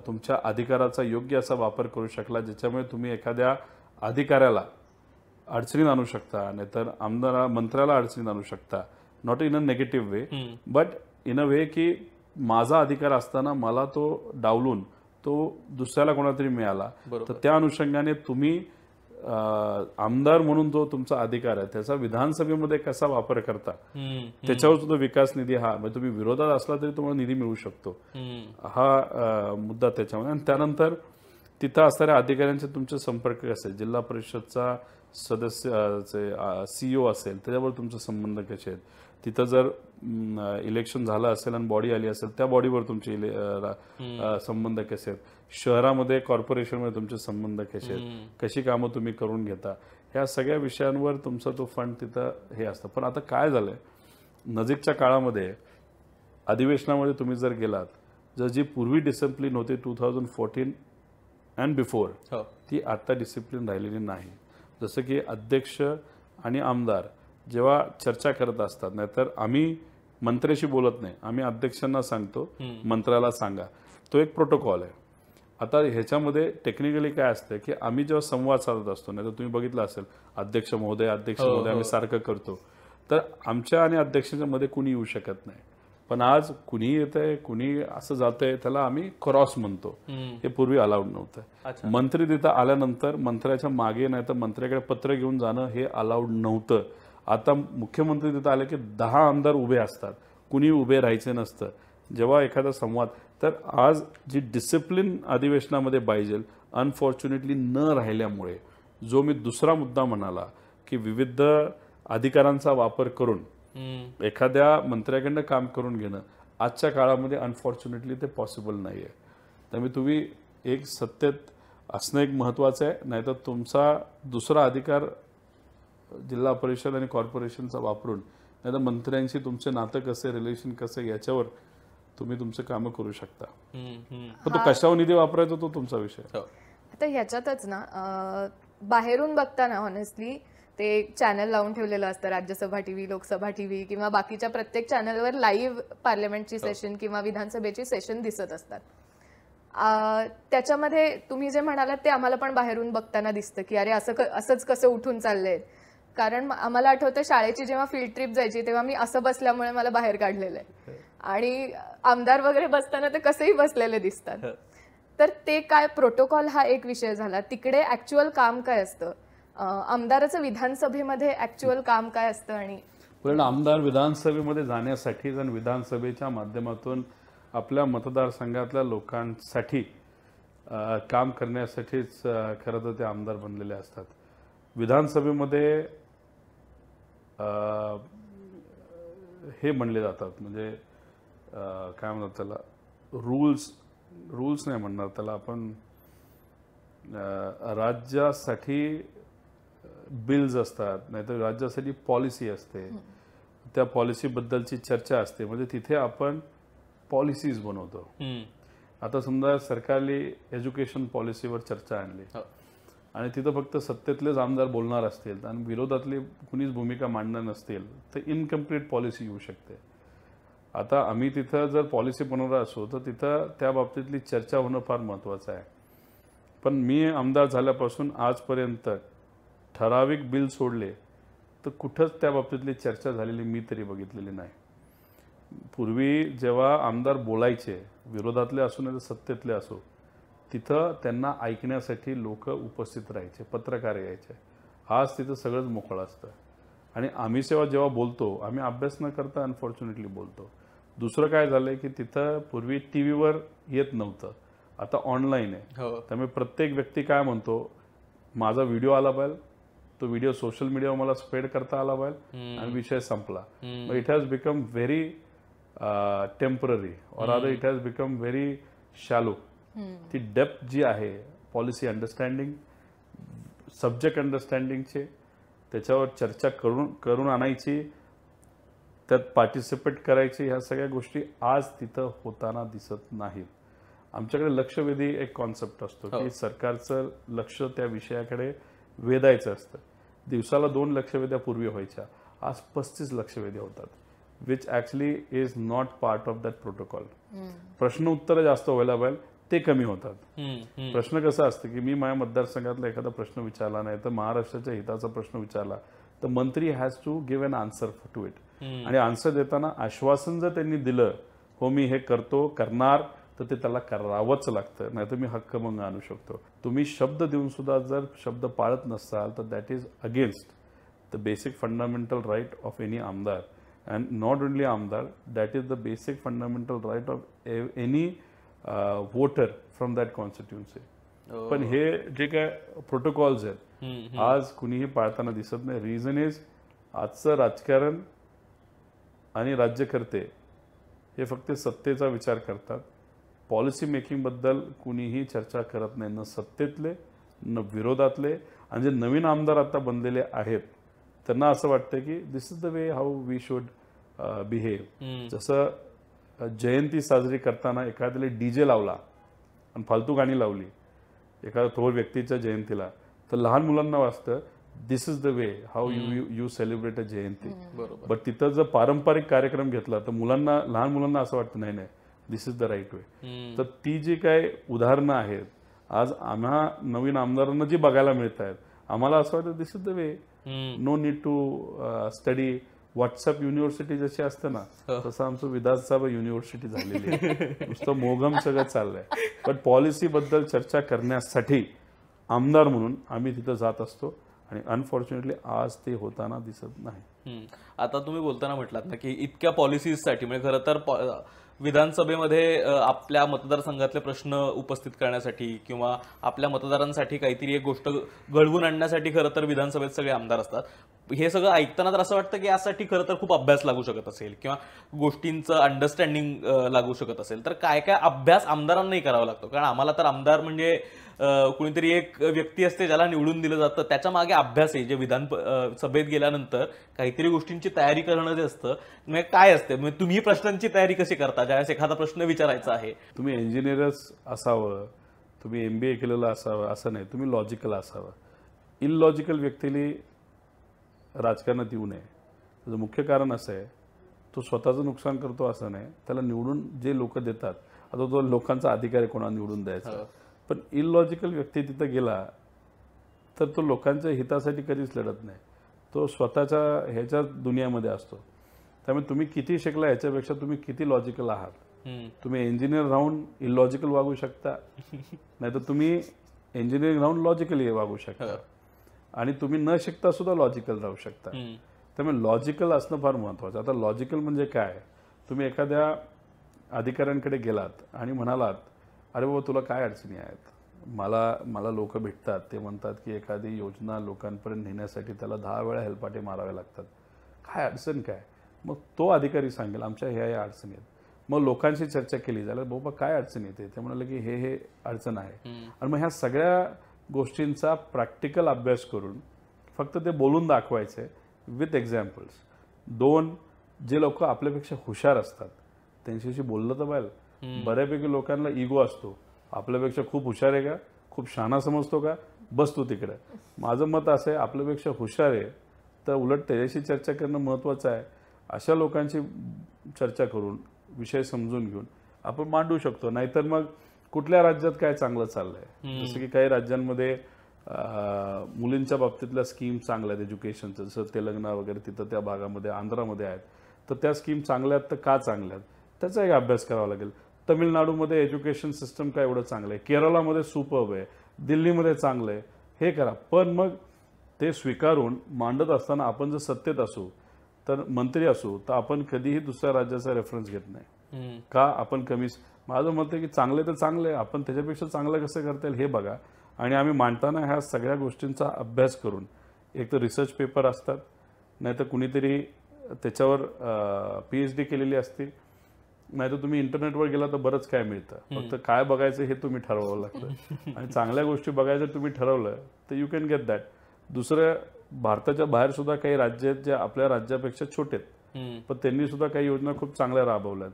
तुमच्या अधिकाराचा योग्य असा वापर करू शकला ज्याच्यामुळे तुम्ही एखाद्या अधिकाऱ्याला अडचणीत आणू शकता, नाहीतर मंत्र्याला अडचणीत आणू शकता. Not in a negative way, but in a way की माझा अधिकार असताना मला तो डावलून तो दुसऱ्याला कोणाला तरी मिळाला, तर त्या अनुषंगाने तुम्ही आमदार म्हणून जो तुमचा अधिकार आहे त्याचा विधानसभेमध्ये कसा वापर करता, त्याच्यावर सुद्धा विकास निधी हा, म्हणजे तुम्ही विरोधात असला तरी तुम्हाला निधी मिळू शकतो, हा मुद्दा त्याच्यामध्ये. आणि त्यानंतर तिथं असणाऱ्या अधिकाऱ्यांचे तुमचे संपर्क कसे, जिल्हा परिषदचा सदस्य CEO असेल त्याच्यावर तुमचे संबंध कसे आहेत, तिथं जर इलेक्शन झालं असेल आणि बॉडी आली असेल त्या बॉडीवर तुमचे संबंध कसे आहेत, शहरामध्ये कॉर्पोरेशनमध्ये तुमचे संबंध कसे आहेत, कशी कामं तुम्ही करून घेता, ह्या सगळ्या विषयांवर तुमचा तो फंड तिथं हे असतं. पण आता काय झालंय, नजीकच्या काळामध्ये अधिवेशनामध्ये तुम्ही जर गेलात, जर जी पूर्वी डिसिप्लिन होती 2014 अँड बिफोर हो. ती आता डिसिप्लिन राहिलेली नाही. जसं की अध्यक्ष आणि आमदार जेव्हा चर्चा करत असतात, नाहीतर आम्ही मंत्र्याशी बोलत नाही, आम्ही अध्यक्षांना सांगतो मंत्र्याला सांगा, तो एक प्रोटोकॉल आहे. आता ह्याच्यामध्ये टेक्निकली काय असतं की आम्ही जेव्हा संवाद साधत असतो, नाही तर तुम्ही बघितलं असेल अध्यक्ष महोदय आम्ही सारखं करतो, तर आमच्या आणि अध्यक्षांच्या मध्ये कुणी येऊ शकत नाही. पण आज कुणी येतंय कुणी असं जातंय त्याला आम्ही क्रॉस म्हणतो. हे पूर्वी अलाउड नव्हतं. मंत्री तिथं आल्यानंतर मंत्र्याच्या मागे नाही तर मंत्र्याकडे पत्र घेऊन जाणं हे अलाउड नव्हतं. आता मुख्यमंत्री तिथं आले की 10 आमदार उभे असतात, कुणी उभे राहायचे नसतं जेव्हा एखादा संवाद. तर आज जी डिसिप्लिन अधिवेशनामध्ये पाहिजे अनफॉर्च्युनेटली न राहिल्यामुळे, जो मी दुसरा मुद्दा म्हणाला की विविध अधिकारांचा वापर करून एखाद्या मंत्र्याकडनं काम करून घेणं आजच्या काळामध्ये अनफॉर्च्युनेटली ते पॉसिबल नाही आहे. त्यामुळे तुम्ही एक सत्तेत असणं एक महत्त्वाचं आहे, नाहीतर तुमचा दुसरा अधिकार जिल्हा परिषद आणि कॉर्पोरेशनचा वापरून नाहीतर मंत्र्यांशी तुमचे नातं कसे रिलेशन कसे याच्यावर तुम्ही तुमचं कामं करू शकता. पण तो कशावर निधी वापरायचा तो तुमचा विषय. आता ह्याच्यातच ना बाहेरून बघताना ऑनेस्टली ते चॅनल लावून ठेवलेलं असतं, राज्यसभा टीव्ही, लोकसभा टीव्ही किंवा बाकीच्या प्रत्येक चॅनलवर लाईव्ह पार्लमेंटची सेशन किंवा विधानसभेची सेशन दिसत असतात. त्याच्यामध्ये तुम्ही जे म्हणालात ते आम्हाला पण बाहेरून बघताना दिसतं की अरे असंच कसं उठून चाललंय. कारण आम्हाला आठवतं शाळेची जेव्हा फील्ड ट्रिप जायची तेव्हा मी असं बसल्यामुळे मला बाहेर काढलेलं आहे, आणि आमदार वगैरे बसताना ते कसेही बसलेले दिसतात. तर ते काय प्रोटोकॉल हा एक विषय झाला. तिकडे ऍक्च्युअल काम काय असतं, आमदाराचं विधानसभेमध्ये ऍक्च्युअल काम काय असतं, आणि पण आमदार विधानसभेमध्ये जाण्यासाठी आणि विधानसभेच्या माध्यमातून आपल्या मतदारसंघातल्या लोकांसाठी काम करण्यासाठीच खरं तर ते आमदार बनलेले असतात. विधानसभेमध्ये हे म्हणले जातात, म्हणजे काय म्हणतात त्याला, रूल्स नाही म्हणणार त्याला आपण, राज्यासाठी बिल्स असतात, नाहीतर राज्यासाठी पॉलिसी असते, त्या पॉलिसीबद्दलची चर्चा असते, म्हणजे तिथे आपण पॉलिसीज बनवतो. आता समजा सरकारने एज्युकेशन पॉलिसीवर चर्चा आणली आणि तिथं फक्त सत्तेतलेच आमदार बोलणार असतील आणि विरोधातली कुणीच भूमिका मांडणार नसतील तर इनकम्प्लीट पॉलिसी येऊ शकते. आता आम्ही तिथं जर पॉलिसी बनवणार असो तर तिथं त्या बाबतीतली चर्चा होणं फार महत्त्वाचं आहे. पण मी आमदार झाल्यापासून आजपर्यंत ठराविक बिल सोडले तर कुठंच त्या बाबतीतली चर्चा झालेली मी तरी बघितलेली नाही. पूर्वी जेव्हा आमदार बोलायचे, विरोधातले असो नाही तर सत्तेतले असो, तिथं त्यांना ऐकण्यासाठी लोक उपस्थित राहायचे, पत्रकार यायचे. आज तिथं सगळंच मोकळं असतं आणि आम्ही जेव्हा बोलतो आम्ही अभ्यास न करता अनफॉर्च्युनेटली बोलतो. दुसरं काय झालंय की तिथं पूर्वी टीव्हीवर येत नव्हतं, आता ऑनलाईन आहे. त्यामुळे प्रत्येक व्यक्ती काय म्हणतो, माझा व्हिडिओ आला पाहिजे, तो व्हिडिओ सोशल मीडियावर मला स्प्रेड करता आला पाहिजे आणि विषय संपला. मग it has become very temporary or other it has become very shallow. ती डेप्थ जी आहे पॉलिसी अंडरस्टँडिंग, सब्जेक्ट अंडरस्टँडिंगचे, त्याच्यावर चर्चा करून आणायची, त्यात पार्टिसिपेट करायची, ह्या सगळ्या गोष्टी आज तिथं होताना दिसत नाहीत. आमच्याकडे लक्षवेधी एक कॉन्सेप्ट असतो की सरकारचं लक्ष त्या विषयाकडे वेधायचं असतं. दिवसाला 2 लक्षवेध्या पूर्वी व्हायच्या, आज 35 लक्षवेध्या होतात, which actually is not part of that protocol. प्रश्न उत्तर जास्त व्हायला पाहिजे, ते कमी होतात. प्रश्न कसं असतं की मी माझ्या मतदारसंघातला एखादा प्रश्न विचारला नाही तर महाराष्ट्राच्या हिताचा प्रश्न विचारला तर मंत्री has to give an answer to it. आणि आन्सर देताना आश्वासन जर त्यांनी दिलं, हो मी हे करतो करणार, तर ते त्याला करावंच लागतं, नाही तर मी हक्क मंग आणू शकतो. तुम्ही शब्द देऊन सुद्धा जर शब्द पाळत नसाल तर that is against the basic fundamental right of any आमदार. अँड नॉट ओनली आमदार, that is the basic fundamental right of any voter from that constituency. पण हे जे काय प्रोटोकॉल्स आहेत आज कुणीही पाळताना दिसत नाही. रिझन इज आजचं राजकारण आणि राज्यकर्ते हे फक्त सत्तेचा विचार करतात, पॉलिसी मेकिंगबद्दल कुणीही चर्चा करत नाही, न सत्तेतले न विरोधातले. आणि जे नवीन आमदार आता बनलेले आहेत त्यांना असं वाटतं की this is the way how we should behave. जसं जयंती साजरी करताना एखाद्याला डीजे लावला आणि फालतू गाणी लावली, एखाद्या थोर व्यक्तीच्या जयंतीला, तर लहान मुलांना वाटतं this is the way how you celebrate a jayanti. बरोबर. बट तिथं जर पारंपरिक कार्यक्रम घेतला तर लहान मुलांना असं वाटतं नाही नाही दिस इज द राईट वे. तर ती जी काय उदाहरणं आहेत आज आम्हा नवीन आमदारांना जी बघायला मिळत आहेत, आम्हाला असं वाटतं this is the way. No need to study WhatsApp university जशी असते ना, तसं आमचं विधानसभा युनिव्हर्सिटी झालेली आहे. नुसतं मोगम सगळं चाललंय. पण पॉलिसी बद्दल चर्चा करण्यासाठी आमदार म्हणून आम्ही तिथं जात असतो आणि अनफॉर्च्युनेटली आज ते होताना दिसत नाही. आता तुम्ही बोलताना म्हटलात ना की इतक्या पॉलिसीजसाठी म्हणजे खरं तर विधानसभेमध्ये आपल्या मतदारसंघातले प्रश्न उपस्थित करण्यासाठी किंवा आपल्या मतदारांसाठी काहीतरी एक गोष्ट घडवून आणण्यासाठी खरं तर विधानसभेत सगळे आमदार असतात. हे सगळं ऐकताना तर असं वाटतं की यासाठी खरं तर खूप अभ्यास लागू शकत असेल किंवा गोष्टींचं अंडरस्टँडिंग लागू शकत असेल. तर काय काय अभ्यास आमदारांनाही करावा लागतो? कारण आम्हाला तर आमदार म्हणजे कुणीतरी एक व्यक्ती असते ज्याला निवडून दिलं जातं, त्याच्या मागे अभ्यास आहे. जे विधान सभेत गेल्यानंतर काहीतरी गोष्टींची तयारी करणं जे असतं, म्हणजे काय असते, म्हणजे तुम्ही प्रश्नांची तयारी कशी करता ज्यावेळेस एखादा प्रश्न विचारायचा आहे? तुम्ही इंजिनियरच असावं, तुम्ही MBA केलेलं असावं असं नाही, तुम्ही लॉजिकल असावं. इलॉजिकल व्यक्तीला राजकारणात येऊ नये. त्याचं मुख्य कारण असं आहे, तो स्वतःचं नुकसान करतो असं नाही, त्याला निवडून जे लोक देतात, आता तो लोकांचा अधिकार आहे कोणाला निवडून द्यायचा. पण इलॉजिकल व्यक्ती तिथं गेला तर तो लोकांच्या हितासाठी कधीच लढत नाही, तो स्वतःच्या ह्याच्या दुनियामध्ये असतो. त्यामुळे तुम्ही किती शिकला ह्याच्यापेक्षा तुम्ही किती लॉजिकल आहात. तुम्ही इंजिनियर राहून इलॉजिकल वागू शकता, नाहीतर तुम्ही इंजिनिअरिंग राहून लॉजिकली वागू शकता, आणि तुम्ही न शिकता सुद्धा लॉजिकल राहू शकता. त्यामुळे लॉजिकल असणं फार महत्वाचं. आता लॉजिकल म्हणजे काय, तुम्ही एखाद्या अधिकाऱ्यांकडे गेलात आणि म्हणालात अरे बाबा तुला काय अडचणी आहेत, मला लोक भेटतात, ते म्हणतात की एखादी योजना लोकांपर्यंत नेण्यासाठी त्याला 10 वेळा हेलपाटे मारावे लागतात, काय अडचण काय. मग तो अधिकारी सांगेल आमच्या ह्या अडचणी आहेत. मग लोकांशी चर्चा केली झालं बाबा काय अडचण येते, ते म्हणाले की हे अडचण आहे. आणि मग ह्या सगळ्या गोष्टींचा प्रॅक्टिकल अभ्यास करून फक्त ते बोलून दाखवायचे विथ एक्झाम्पल्स. 2 जे लोक आपल्यापेक्षा हुशार असतात त्यांच्याशी बोललं तर पाहिजे. बऱ्यापैकी लोकांना इगो असतो, आपल्यापेक्षा खूप हुशार आहे का, खूप शहाणा समजतो का, बस तू तिकडे. माझं मत असं आहे आपल्यापेक्षा हुशार आहे तर उलट त्याच्याशी चर्चा करणं महत्त्वाचं आहे. अशा लोकांची चर्चा करून विषय समजून घेऊन आपण मांडू शकतो. नाहीतर मग कुठल्या राज्यात काय चांगलं चाललंय, जसं की काही राज्यांमध्ये मुलींच्या बाबतीतल्या स्कीम चांगल्या आहेत एज्युकेशनचं, जसं तेलंगणा वगैरे तिथं त्या भागामध्ये आंध्रामध्ये आहेत, तर त्या स्कीम चांगल्या आहेत तर का चांगल्या आहेत त्याचा एक अभ्यास करावा लागेल. तमिळनाडूमध्ये एज्युकेशन सिस्टम काय एवढं चांगलं आहे, केरळामध्ये सुपर्ब आहे, दिल्लीमध्ये चांगलं आहे, हे करा. पण मग ते स्वीकारून मांडत असताना आपण जर सत्तेत असू तर मंत्री असू तर आपण कधीही दुसऱ्या राज्याचा रेफरन्स घेत नाही का, आपण कमी. माझं मत आहे की चांगले तर चांगले, आपण त्याच्यापेक्षा चांगलं कसं करता येईल हे बघा. आणि आम्ही मांडताना ह्या सगळ्या गोष्टींचा अभ्यास करून, एक तर रिसर्च पेपर असतात, नाहीतर कुणीतरी त्याच्यावर PhD केलेली असते, नाहीतर तुम्ही इंटरनेटवर गेला तर बरंच काय मिळतं. फक्त काय बघायचं हे तुम्ही ठरवावं लागतं. आणि चांगल्या गोष्टी बघायचं तुम्ही ठरवलं तर यू कॅन गेट दॅट. दुसरं, भारताच्या बाहेर सुद्धा काही राज्य आहेत जे आपल्या राज्यापेक्षा छोटे आहेत, पण त्यांनी सुद्धा काही योजना खूप चांगल्या राबवल्यात,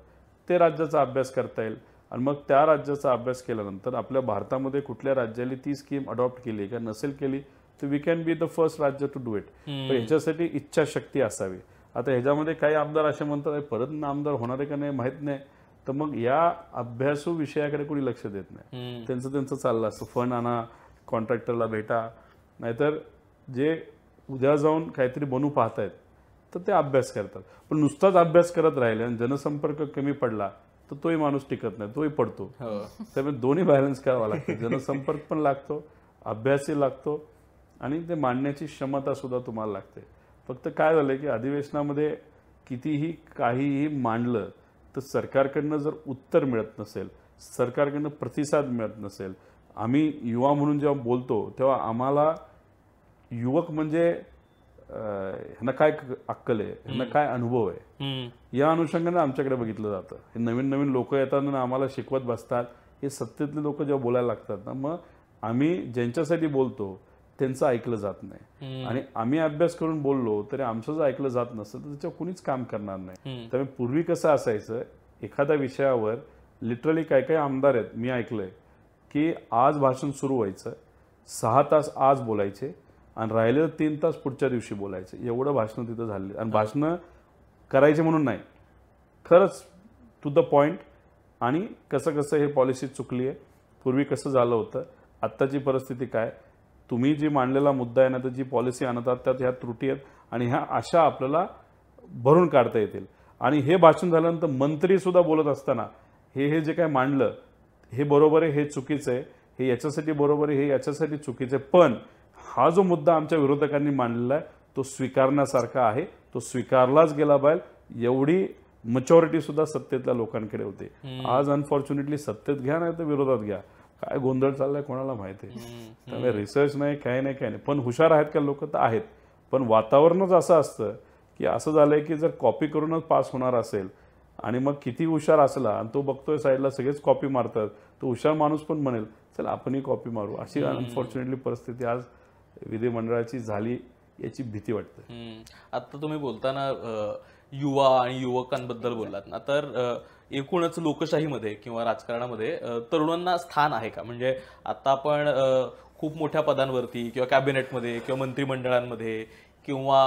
ते राज्याचा अभ्यास करता येईल. आणि मग त्या राज्याचा अभ्यास केल्यानंतर आपल्या भारतामध्ये कुठल्या राज्याने ती स्कीम अडॉप्ट केली का नसेल केली तर we can be the first राज्य टू डू इट. पण ह्याच्यासाठी इच्छाशक्ती असावी. आता ह्याच्यामध्ये काही आमदार असे म्हणतात परत आमदार होणार आहे का नाही माहीत नाही, तर मग या अभ्यासू विषयाकडे कोणी लक्ष देत नाही. त्यांचं चाललं असतं फंड आणा, कॉन्ट्रॅक्टरला भेटा, नाहीतर जे उद्या जाऊन काहीतरी बनवू पाहतायत तर ते अभ्यास करतात. पण नुसताच अभ्यास करत राहिले आणि जनसंपर्क कमी पडला तर तोही माणूस टिकत नाही, तोही पडतो. त्यामुळे दोन्ही बॅलन्स करावा लागतो, जनसंपर्क पण लागतो, अभ्यासही लागतो, आणि ते मांडण्याची क्षमता सुद्धा तुम्हाला लागते. फक्त काय झालं की अधिवेशनामध्ये कितीही काहीही मांडलं तर सरकारकडनं जर उत्तर मिळत नसेल, सरकारकडनं प्रतिसाद मिळत नसेल, आम्ही युवा म्हणून जेव्हा बोलतो तेव्हा आम्हाला युवक म्हणजे ह्यांना काय अक्कल आहे, ह्यांना काय अनुभव आहे, या अनुषंगाने आमच्याकडे बघितलं जातं. हे नवीन नवीन लोक येतात ना आम्हाला शिकवत बसतात. हे सत्तेतले लोक जेव्हा बोलायला लागतात ना, मग आम्ही ज्यांच्यासाठी बोलतो त्यांचं ऐकलं जात नाही. आणि आम्ही अभ्यास करून बोललो तरी आमचं जर ऐकलं जात नसतं तर त्याच्यावर कुणीच काम करणार नाही. त्यामुळे पूर्वी कसं असायचं, एखाद्या विषयावर लिटरली काय काय आमदार आहेत मी ऐकलंय की आज भाषण सुरू व्हायचं, 6 तास आज बोलायचे आणि राहिलेलं 3 तास पुढच्या दिवशी बोलायचे. एवढं भाषणं तिथं झाली आणि भाषणं करायचे म्हणून नाही, खरंच टू द पॉईंट. आणि कसं कसं हे पॉलिसी चुकली आहे, पूर्वी कसं झालं होतं, आत्ताची परिस्थिती काय, तुम्ही जी मांडलेला मुद्दा आहे ना, तर जी पॉलिसी आणतात त्यात ह्या त्रुटी आहेत आणि ह्या अशा आपल्याला भरून काढता येतील. आणि हे भाषण झाल्यानंतर मंत्री सुद्धा बोलत असताना हे जे काय मांडलं हे बरोबर आहे, हे चुकीचं आहे, हे याच्यासाठी बरोबर आहे, हे याच्यासाठी चुकीचं आहे, पण हा जो मुद्दा आमच्या विरोधकांनी मांडलेला आहे तो स्वीकारण्यासारखा आहे, तो स्वीकारलाच गेला पाहिजे. एवढी मॅच्युरिटी सुद्धा सत्तेतल्या लोकांकडे होते. आज अनफॉर्च्युनेटली सत्तेत घ्या नाही तर विरोधात घ्या, काय गोंधळ चाललाय कोणाला माहिती आहे. त्यामुळे रिसर्च नाही, काय नाही. पण हुशार आहेत का लोक, तर आहेत. पण वातावरणच असं असतं की असं झालंय की जर कॉपी करूनच पास होणार असेल आणि मग किती हुशार असला आणि तो बघतोय साईडला सगळेच कॉपी मारतात, तो हुशार माणूस पण म्हणेल चल आपणही कॉपी मारू. अशी अनफॉर्च्युनेटली परिस्थिती आज विधिमंडळाची झाली, याची भीती वाटते. आता तुम्ही बोलताना युवा आणि युवकांबद्दल बोललात ना, तर एकूणच लोकशाहीमध्ये किंवा राजकारणामध्ये तरुणांना स्थान आहे का? म्हणजे आता आपण खूप मोठ्या पदांवरती किंवा कॅबिनेटमध्ये किंवा मंत्रिमंडळांमध्ये किंवा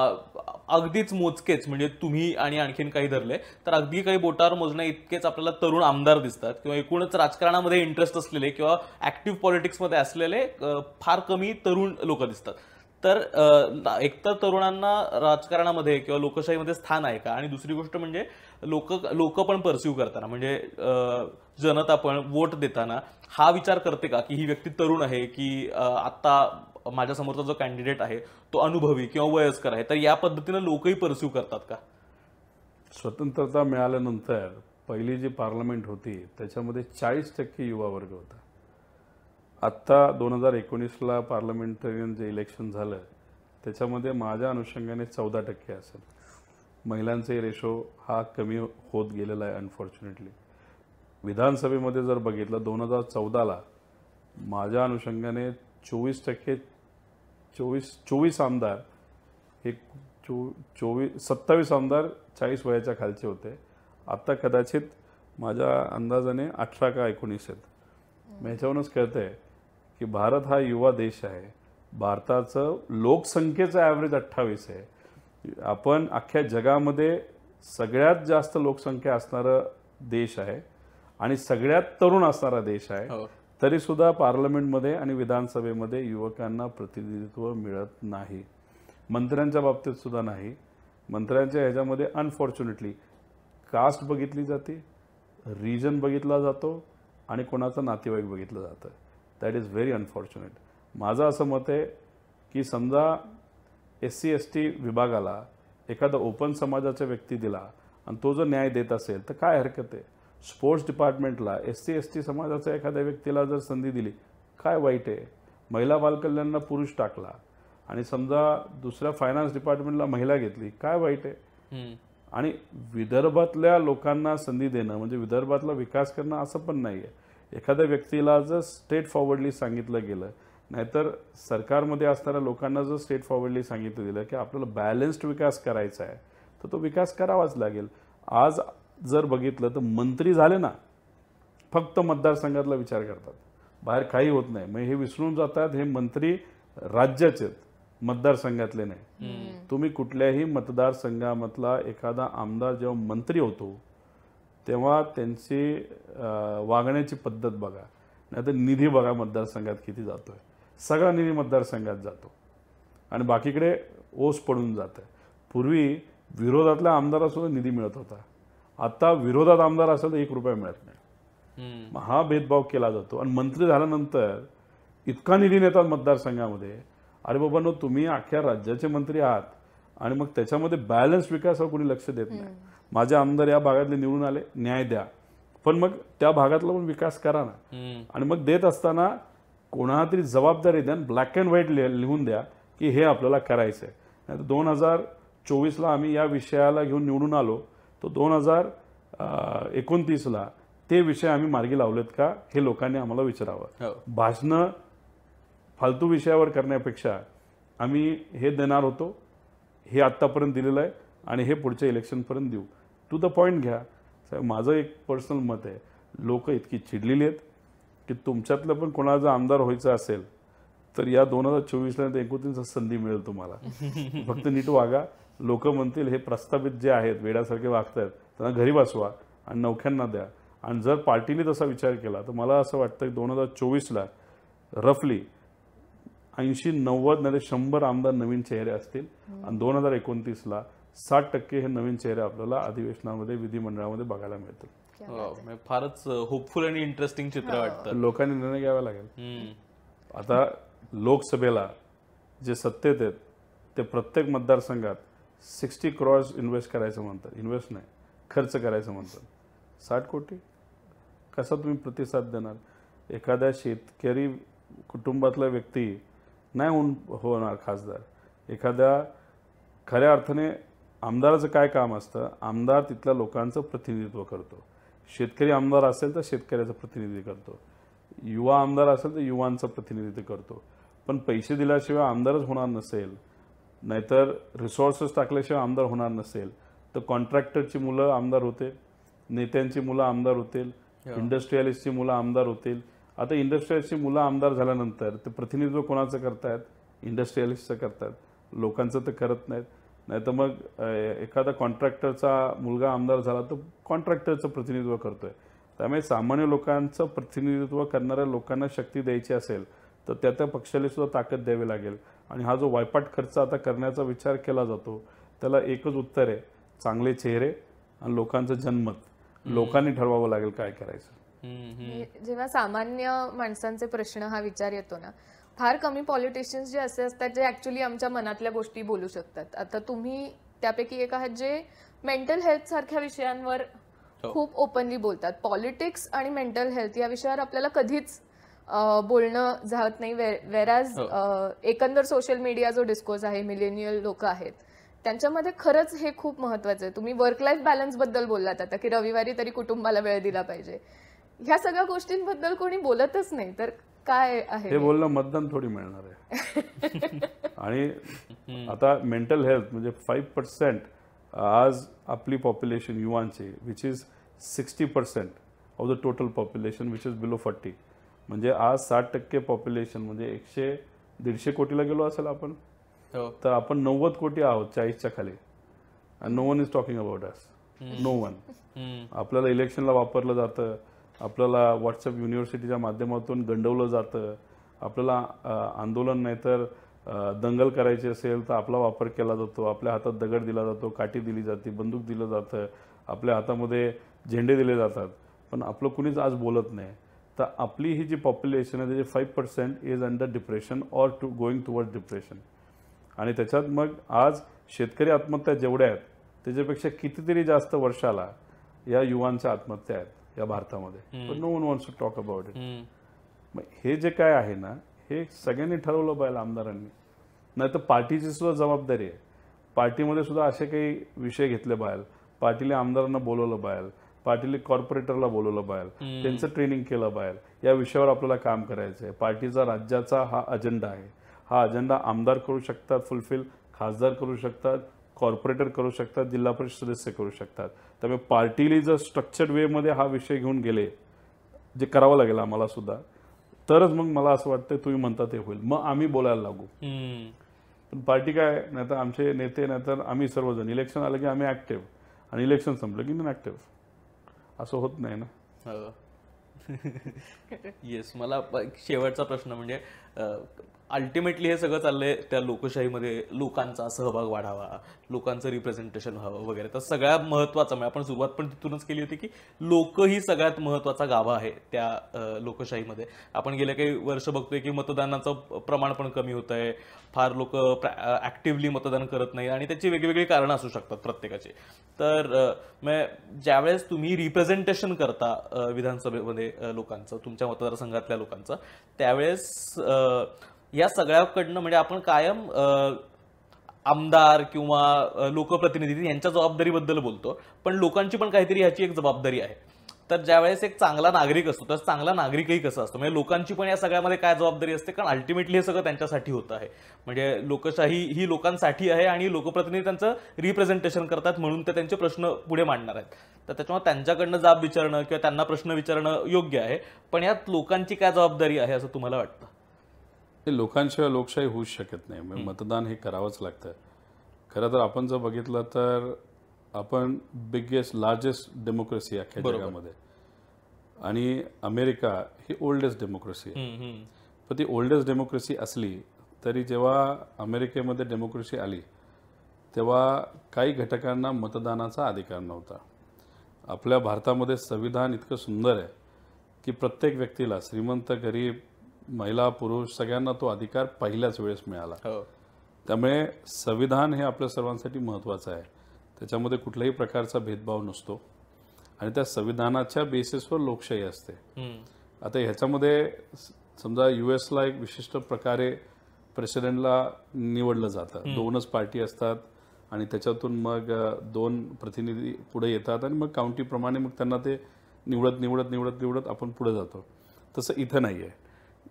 अगदीच मोजकेच, म्हणजे तुम्ही आणि आणखीन काही धरले तर अगदी काही बोटावर मोजण्या इतकेच आपल्याला तरुण आमदार दिसतात, किंवा एकूणच राजकारणामध्ये इंटरेस्ट असलेले किंवा ऍक्टिव्ह पॉलिटिक्समध्ये असलेले फार कमी तरुण लोक दिसतात. तर एकतर तरुणांना राजकारणामध्ये किंवा लोकशाहीमध्ये स्थान आहे का? आणि दुसरी गोष्ट म्हणजे लोक पण परस्यू करताना, म्हणजे जनता पण वोट देताना हा विचार करते का की ही व्यक्ती तरुण आहे, की आता माझ्या समोरचा जो कॅन्डिडेट आहे तो अनुभवी किंवा वयस्कर आहे, तर या पद्धतीने लोकही परस्यू करतात का? स्वतंत्रता मिळाल्यानंतर पहिली जी पार्लमेंट होती त्याच्यामध्ये 40% युवा वर्ग होता. आत्ता 2019ला पार्लमेंटरियन जे इलेक्शन झालं त्याच्यामध्ये माझ्या अनुषंगाने 14% असेल. महिलांचे रेशो हा कमी होत गेलेला आहे अनफॉर्च्युनेटली. विधानसभेमध्ये जर बघितलं 2014ला माझ्या अनुषंगाने 24% आमदार हे 27 आमदार 40 वयाच्या खालचे होते. आता कदाचित माझ्या अंदाजाने 18 का 19 आहेत. मग ह्याच्यावरूनच कळतंय की भारत हा युवा देश आहे. भारताचं लोकसंख्येचं ॲव्हरेज 28 आहे. आपण अख्ख्या जगामध्ये सगळ्यात जास्त लोकसंख्या असणारा देश आहे आणि सगळ्यात तरुण असणारा देश आहे. तरी सुद्धा पार्लमेंटमध्ये आणि विधानसभेमध्ये युवकांना प्रतिनिधित्व मिळत नाही. मंत्र्यांच्या बाबतीत सुद्धा नाही. मंत्र्यांच्या ह्याच्यामध्ये अनफॉर्च्युनेटली कास्ट बघितली जाते, रिजन बघितला जातो आणि कोणाचं नातेवाईक बघितलं जातं. That is very unfortunate. माझं असं मत आहे की समजा SC/ST विभागाला एखादा ओपन समाजाचा व्यक्ती दिला आणि तो जर न्याय देत असेल तर काय हरकत आहे. स्पोर्ट्स डिपार्टमेंटला SC/ST समाजाच्या एखाद्या व्यक्तीला जर संधी दिली काय वाईट आहे. महिला बालकल्याणला पुरुष टाकला आणि समजा दुसऱ्या फायनान्स डिपार्टमेंटला महिला घेतली काय वाईट आहे. आणि विदर्भातल्या लोकांना संधी देणं म्हणजे विदर्भातला विकास करणं असं पण नाही आहे. एखाद्या व्यक्तीला जर स्ट्रेट फॉरवर्डली सांगितलं गेलं, नाहीतर सरकारमध्ये असणाऱ्या लोकांना जर स्ट्रेट फॉरवर्डली सांगितलं गेलं की आपल्याला बॅलन्स्ड विकास करायचा आहे तर तो विकास करावाच लागेल. आज जर बघितलं तर मंत्री झाले ना फक्त मतदारसंघातला विचार करतात, बाहेर काही होत नाही. मग हे विसरून जातात हे मंत्री राज्याचे मतदारसंघातले नाही. तुम्ही कुठल्याही मतदारसंघामधला एखादा आमदार जेव्हा मंत्री होतो तेव्हा त्यांची वागण्याची पद्धत बघा, नाहीतर निधी बघा मतदारसंघात किती जातोय. सगळा निधी मतदारसंघात जातो आणि बाकीकडे ओस पडून जातं. पूर्वी विरोधातल्या आमदारासुद्धा निधी मिळत होता. आता विरोधात आमदार असेल तर 1 रुपया मिळत नाही. हा भेदभाव केला जातो. आणि मंत्री झाल्यानंतर इतका निधी नेतात मतदारसंघामध्ये. अरे बाबांनो, तुम्ही अख्ख्या राज्याचे मंत्री आहात आणि मग त्याच्यामध्ये बॅलन्स विकासावर कोणी लक्ष देत नाही. माझे आमदार या भागातले निवडून आले, न्याय द्या, पण मग त्या भागातला पण विकास करा ना. आणि मग देत असताना कोणाला तरी जबाबदारी द्या, ब्लॅक अँड व्हाईट लिहून द्या की हे आपल्याला करायचं आहे. नाही तर 2024ला आम्ही या विषयाला घेऊन निवडून आलो, तो 2029ला ते विषय आम्ही मार्गी लावलेत का हे लोकांनी आम्हाला विचारावं. भाषणं फालतू विषयावर करण्यापेक्षा आम्ही हे देणार होतो, हे आत्तापर्यंत दिलेलं आहे आणि हे पुढच्या इलेक्शनपर्यंत देऊ. टू द पॉईंट घ्या. माझं एक पर्सनल मत आहे, लोक इतकी चिडलेली आहेत की तुमच्यातलं पण कोणाला जर आमदार व्हायचं असेल तर या 2024ला 29 संधी मिळेल तुम्हाला. फक्त नीट वागा. लोक म्हणतील हे प्रस्थापित जे आहेत वेड्यासारखे वागतात त्यांना घरी बसवा आणि नौख्यांना द्या. आणि जर पार्टीने तसा विचार केला तर मला असं वाटतं की 2024ला रफली 80-90 नाही 100 आमदार नवीन चेहरे असतील आणि 2029ला 60% हे नवीन चेहरे आपल्याला अधिवेशनामध्ये विधिमंडळामध्ये बघायला मिळतील. फारच होपफुल आणि इंटरेस्टिंग चित्र वाटतं. लोकांनी निर्णय घ्यावा लागेल. आता लोकसभेला जे सत्तेत आहेत ते प्रत्येक मतदारसंघात 60 crores इन्व्हेस्ट करायचं म्हणतात. इन्व्हेस्ट नाही, खर्च करायचं म्हणतात. 60 कोटी कसा तुम्ही प्रतिसाद देणार? एखाद्या शेतकरी कुटुंबातला व्यक्ती नाही होणार खासदार. एखाद्या खऱ्या अर्थाने आमदाराचं काय काम असतं? आमदार तिथल्या लोकांचं प्रतिनिधित्व करतो. शेतकरी आमदार असेल तर शेतकऱ्याचं प्रतिनिधित्व करतो. युवा आमदार असेल तर युवांचं प्रतिनिधित्व करतो. पण पैसे दिल्याशिवाय आमदारच होणार नसेल, नाहीतर रिसोर्सेस टाकल्याशिवाय आमदार होणार नसेल तर कॉन्ट्रॅक्टरची मुलं आमदार होते, नेत्यांची मुलं आमदार होतील, इंडस्ट्रियलिस्टची मुलं आमदार होतील. आता इंडस्ट्रियलिस्टची मुलं आमदार झाल्यानंतर ते प्रतिनिधित्व कोणाचं करतायत? इंडस्ट्रियलिस्टचं करतात, लोकांचं तर करत नाहीत. नाही तर मग एखादा कॉन्ट्रॅक्टरचा मुलगा आमदार झाला तर कॉन्ट्रॅक्टरचं प्रतिनिधित्व करतोय. त्यामुळे सामान्य लोकांचं प्रतिनिधित्व करणाऱ्या लोकांना शक्ती द्यायची असेल तर त्या पक्षाला सुद्धा ताकद द्यावी लागेल. आणि हा जो वायपाट खर्च आता करण्याचा विचार केला जातो त्याला एकच उत्तर आहे, चांगले चेहरे आणि लोकांचं जनमत. लोकांनी ठरवावं लागेल काय करायचं. जेव्हा सामान्य माणसांचे प्रश्न हा विचार येतो ना, फार कमी पॉलिटिशियन्स जे असे असतात जे ऍक्च्युली आमच्या मनातल्या गोष्टी बोलू शकतात. आता तुम्ही त्यापैकी एक आहात जे मेंटल हेल्थ सारख्या विषयांवर खूप ओपनली बोलतात. पॉलिटिक्स आणि मेंटल हेल्थ या विषयावर आपल्याला कधीच बोलणं जात नाही. वेराज एकंदर सोशल मीडिया जो डिस्कोर्स आहे, मिलेनियल लोक आहेत त्यांच्यामध्ये खरंच हे खूप महत्वाचं आहे. तुम्ही वर्क लाईफ बॅलन्स बद्दल बोललात आता की रविवारी तरी कुटुंबाला वेळ दिला पाहिजे. ह्या सगळ्या गोष्टींबद्दल कोणी बोलतच नाही तर काय आहे हे बोलणं? मतदान थोडी मिळणार आहे. आणि आता मेंटल हेल्थ म्हणजे 5% आज आपली पॉप्युलेशन युवांची which is 60% of the total population which is below 40. म्हणजे आज 60% पॉप्युलेशन म्हणजे 100-150 कोटीला गेलो असेल आपण. तर आपण 90 कोटी आहोत 40च्या खाली. And no one is talking about us. No one. आपल्याला इलेक्शनला वापरलं जातं, आपल्याला व्हॉट्सअप युनिव्हर्सिटीच्या माध्यमातून गंडवलं जातं, आपल्याला आंदोलन नाही तर दंगल करायची असेल तर आपला वापर केला जातो. आपल्या हातात दगड दिला जातो, काठी दिली जाते, बंदूक दिलं जातं, आपल्या हातामध्ये झेंडे दिले जातात. पण आपलं कुणीच आज बोलत नाही. तर आपली ही जी पॉप्युलेशन आहे त्याची 5% is under depression or going toward depression. आणि त्याच्यात मग आज शेतकरी आत्महत्या जेवढ्या आहेत त्याच्यापेक्षा कितीतरी जास्त वर्षाला या युवांच्या आत्महत्या आहेत या भारतामध्ये. पण no one wants to talk about it. मग हे जे काय आहे ना हे सगळ्यांनी ठरवलं पाहिजे आमदारांनी. नाही तर पार्टीची सुद्धा जबाबदारी आहे. पार्टीमध्ये सुद्धा असे काही विषय घेतले पाहिजे. पार्टीला आमदारांना बोलवलं पाहिजे, पार्टीला कॉर्पोरेटरला बोलवलं पाहिजे, त्यांचं ट्रेनिंग केलं पाहिजे. या विषयावर आपल्याला काम करायचं आहे. पार्टीचा राज्याचा हा अजेंडा आहे. हा अजेंडा आमदार करू शकतात फुलफिल, खासदार करू शकतात, कॉर्पोरेटर करू शकतात, जिल्हा परिषद सदस्य करू शकतात. त्यामुळे पार्टीला जर स्ट्रक्चर्ड वेमध्ये हा विषय घेऊन गेले, जे करावं लागेल आम्हाला सुद्धा, तरच मग मला असं वाटतं तुम्ही म्हणता ते होईल. मग आम्ही बोलायला लागू. पण पार्टी काय, नाही तर आमचे नेते, नाही तर आम्ही सर्वजण इलेक्शन आलं की आम्ही ऍक्टिव्ह आणि इलेक्शन संपलं की नॉन ऍक्टिव्ह. असं होत नाही ना. येस. मला शेवटचा प्रश्न म्हणजे अल्टिमेटली हे सगळं चाललंय त्या लोकशाहीमध्ये लोकांचा सहभाग वाढावा, लोकांचं रिप्रेझेंटेशन व्हावं वगैरे. तर सगळ्यात महत्त्वाचं म्हणजे आपण सुरुवात पण तिथूनच केली होती की लोक ही सगळ्यात महत्त्वाचा गाभा आहे त्या लोकशाहीमध्ये. आपण गेल्या काही वर्ष बघतोय की मतदानाचं प्रमाण पण कमी होत आहे, फार लोक ऍक्टिव्हली मतदान करत नाही आणि त्याची वेगवेगळी कारणं असू शकतात प्रत्येकाची. तर ज्यावेळेस तुम्ही रिप्रेझेंटेशन करता विधानसभेमध्ये लोकांचं, तुमच्या मतदारसंघातल्या लोकांचं, त्यावेळेस या सगळ्याकडनं म्हणजे आपण कायम आमदार किंवा लोकप्रतिनिधी यांच्या जबाबदारीबद्दल बोलतो, पण लोकांची पण काहीतरी ह्याची एक जबाबदारी आहे. तर ज्यावेळेस एक चांगला नागरिक असतो तर चांगला नागरिकही कसा असतो, म्हणजे लोकांची पण या सगळ्यामध्ये काय जबाबदारी असते, कारण अल्टिमेटली हे सगळं त्यांच्यासाठी होतं आहे. म्हणजे लोकशाही ही लोकांसाठी आहे आणि लोकप्रतिनिधी त्यांचं रिप्रेझेंटेशन करतात म्हणून ते त्यांचे प्रश्न पुढे मांडणार आहेत. तर त्याच्यामुळे त्यांच्याकडनं जाब विचारणं किंवा त्यांना प्रश्न विचारणं योग्य आहे, पण यात लोकांची काय जबाबदारी आहे असं तुम्हाला वाटतं? हे लोकांशिवाय लोकशाही होऊच शकत नाही. म्हणजे मतदान हे करावंच लागतं. खरं तर आपण जर बघितलं तर आपण लार्जेस्ट डेमोक्रेसी अख्ख्या जगामध्ये, आणि अमेरिका ही ओल्डेस्ट डेमोक्रेसी आहे. पण ती ओल्डेस्ट डेमोक्रेसी असली तरी जेव्हा अमेरिकेमध्ये डेमोक्रेसी आली तेव्हा काही घटकांना मतदानाचा अधिकार नव्हता. आपल्या भारतामध्ये संविधान इतकं सुंदर आहे की प्रत्येक व्यक्तीला, श्रीमंत गरीब महिला पुरुष सगळ्यांना तो अधिकार पहिल्याच वेळेस मिळाला. त्यामुळे संविधान हे आपल्या सर्वांसाठी महत्त्वाचं आहे. त्याच्यामध्ये कुठल्याही प्रकारचा भेदभाव नसतो आणि त्या संविधानाच्या बेसिसवर लोकशाही असते. आता ह्याच्यामध्ये समजा US ला एक विशिष्ट प्रकारे प्रेसिडेंटला निवडलं जातं. 2च पार्टी असतात आणि त्याच्यातून मग 2 प्रतिनिधी पुढे येतात आणि मग काउंटीप्रमाणे मग त्यांना ते निवडत आपण पुढे जातो. तसं इथं नाही आहे.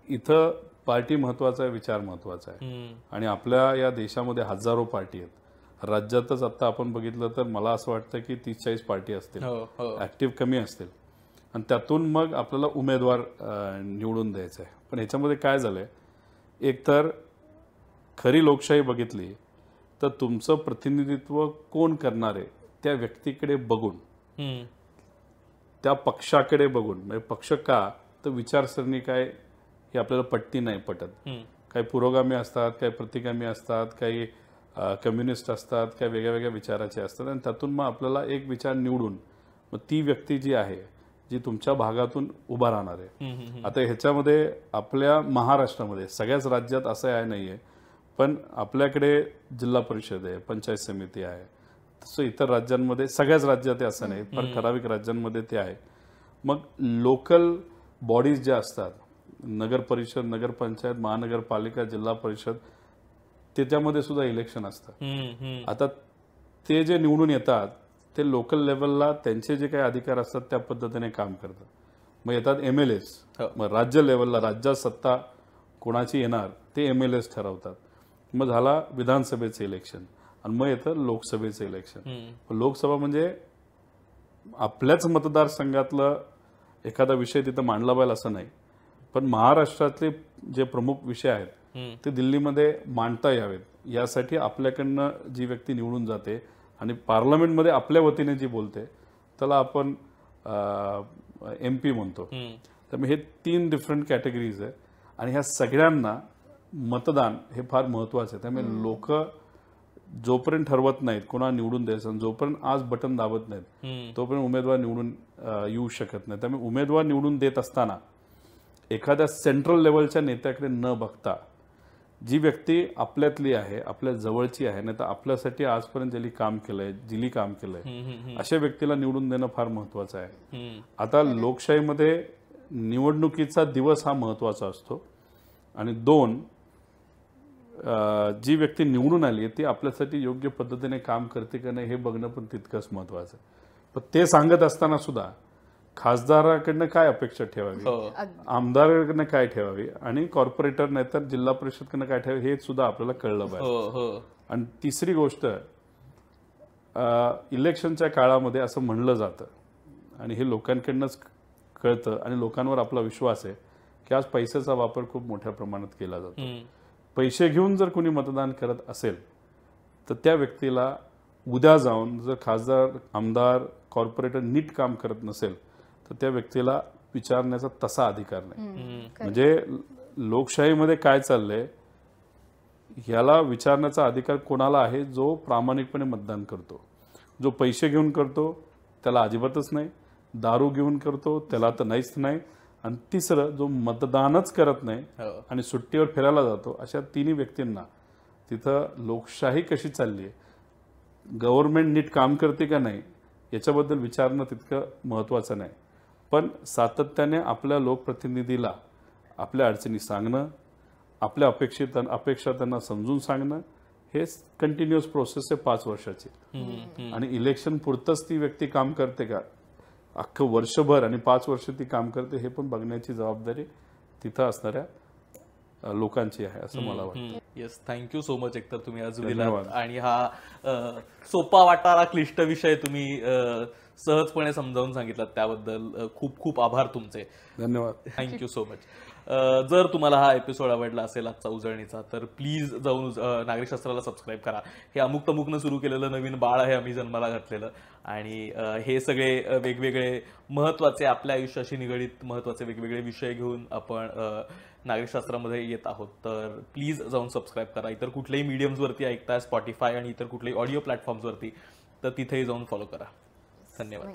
इथं पार्टी महत्त्वाचा आहे, विचार महत्त्वाचा आहे. आणि आपल्या या देशामध्ये हजारो पार्टी आहेत. राज्यातच आता आपण बघितलं तर मला असं वाटतं की 30-40 पार्टी असतील, ऍक्टिव्ह कमी असतील, आणि त्यातून मग आपल्याला उमेदवार निवडून द्यायचा आहे. पण ह्याच्यामध्ये काय झालंय, एक तर खरी लोकशाही बघितली तर तुमचं प्रतिनिधित्व कोण करणार आहे त्या व्यक्तीकडे बघून, त्या पक्षाकडे बघून, म्हणजे पक्ष का तर विचारसरणी काय हे आपल्याला पटती नाही पटत. काही पुरोगामी असतात, काही प्रतिगामी असतात, काही कम्युनिस्ट असतात, काही वेगळ्या वेगळ्या विचाराचे असतात, आणि त्यातून मग आपल्याला एक विचार निवडून मग ती व्यक्ती जी आहे जी तुमच्या भागातून उभा राहणार आहे. आता ह्याच्यामध्ये आपल्या महाराष्ट्रामध्ये सगळ्याच राज्यात असं आहे नाहीये, पण आपल्याकडे जिल्हा परिषद आहे, पंचायत समिती आहे. तसं इतर राज्यांमध्ये सगळ्याच राज्यात आहे असं नाही, पण ठराविक राज्यांमध्ये ते आहे. मग लोकल बॉडीज ज्या असतात, नगर परिषद, नगरपंचायत, महानगरपालिका, जिल्हा परिषद, त्याच्यामध्ये सुद्धा इलेक्शन असतं. आता ते जे निवडून येतात ते लोकल लेवलला त्यांचे जे काही अधिकार असतात त्या पद्धतीने काम करतात. मग येतात MLAs. मग राज्य लेवलला राज्यात सत्ता कोणाची येणार ते MLAs ठरवतात. मग झाला विधानसभेचं इलेक्शन आणि मग येतं लोकसभेचं इलेक्शन. लोकसभा म्हणजे आपल्याच मतदारसंघातलं एखादा विषय तिथं मांडला पाहिजे असं नाही, पण महाराष्ट्रातले जे प्रमुख विषय आहेत ते दिल्लीमध्ये मांडता यावेत यासाठी आपल्याकडनं जी व्यक्ती निवडून जाते आणि पार्लमेंटमध्ये आपल्या वतीने जी बोलते त्याला आपण MP म्हणतो. त्यामुळे हे 3 डिफरंट कॅटेगरीज आहे आणि ह्या सगळ्यांना मतदान हे फार महत्त्वाचं आहे. त्यामुळे लोक जोपर्यंत ठरवत नाहीत कोणा निवडून द्यायचं, जोपर्यंत आज बटन दाबत नाहीत तोपर्यंत उमेदवार निवडून येऊ शकत नाही. त्यामुळे उमेदवार निवडून देत असताना एखाद्या सेंट्रल लेवलच्या नेत्याकडे न बघता जी व्यक्ती आपल्यातली आहे, आपल्या जवळची आहे, नाही तर आपल्यासाठी आजपर्यंत ज्यांनी काम केलंय, जिली काम केलंय, अशा व्यक्तीला निवडून देणं फार महत्वाचं आहे. आता लोकशाहीमध्ये निवडणुकीचा दिवस हा महत्वाचा असतो आणि 2 जी व्यक्ती निवडून आली ती आपल्यासाठी योग्य पद्धतीने काम करते का नाही हे बघणं पण तितकंच महत्वाचं आहे. पण ते सांगत असताना सुद्धा खासदाराकडनं काय अपेक्षा ठेवावी, आमदाराकडनं काय ठेवावी आणि कॉर्पोरेटर नाहीतर जिल्हा परिषदकडनं काय ठेवावी हे सुद्धा आपल्याला कळलं पाहिजे. आणि तिसरी गोष्ट, इलेक्शनच्या काळामध्ये असं म्हणलं जातं आणि हे लोकांकडनंच कळतं आणि लोकांवर आपला विश्वास आहे की आज पैशाचा वापर खूप मोठ्या प्रमाणात केला जातो. पैसे घेऊन जर कोणी मतदान करत असेल तर त्या व्यक्तीला उद्या जाऊन जर खासदार, आमदार, कॉर्पोरेटर नीट काम करत नसेल तर त्या व्यक्तीला विचारण्याचा तसा अधिकार नाही. म्हणजे लोकशाहीमध्ये काय चाललंय याला विचारण्याचा अधिकार कोणाला आहे, जो प्रामाणिकपणे मतदान करतो. जो पैसे घेऊन करतो त्याला अजिबातच नाही, दारू घेऊन करतो त्याला तर नाहीच नाही, आणि तिसरं जो मतदानच करत नाही आणि सुट्टीवर फिरायला जातो, अशा 3 व्यक्तींना तिथं लोकशाही कशी चालली आहे, गव्हर्नमेंट नीट काम करते का नाही याच्याबद्दल विचारणं तितकं महत्त्वाचं नाही. पण सातत्याने आपल्या लोकप्रतिनिधीला आपल्या अडचणी सांगणं, आपल्या अपेक्षा त्यांना समजून सांगणं हे कंटिन्युअस प्रोसेस आहे 5 वर्षाची. आणि इलेक्शन पुरतच ती व्यक्ती काम करते का अख्खं वर्षभर आणि 5 वर्ष ती काम करते हे पण बघण्याची जबाबदारी तिथं असणाऱ्या लोकांची आहे असं मला वाटतं. Yes, thank you so much. एकतर तुम्ही आज धन्यवाद. दिलात आणि हा सोपा वाटारा क्लिष्ट विषय तुम्ही सहजपणे समजावून सांगितलात त्याबद्दल खूप खूप आभार तुमचे. धन्यवाद. Thank you so much. जर तुम्हाला हा एपिसोड आवडला असेल आजचा उजळणीचा तर प्लीज जाऊन नागरिकशास्त्राला सबस्क्राईब करा. हे अमुक तमुकनं सुरू केलेलं नवीन बाळ आहे आम्ही जन्माला घातलेलं, आणि हे सगळे वेगवेगळे महत्त्वाचे आपल्या आयुष्याशी निगडीत महत्त्वाचे वेगवेगळे विषय घेऊन आपण नागरिकशास्त्रामध्ये येत आहोत. तर प्लीज जाऊन सबस्क्राईब करा. इतर कुठल्याही मीडियम्सवरती ऐकताय, स्पॉटिफाय आणि इतर कुठल्याही ऑडिओ प्लॅटफॉर्म्सवरती, तर तिथेही जाऊन फॉलो करा. धन्यवाद.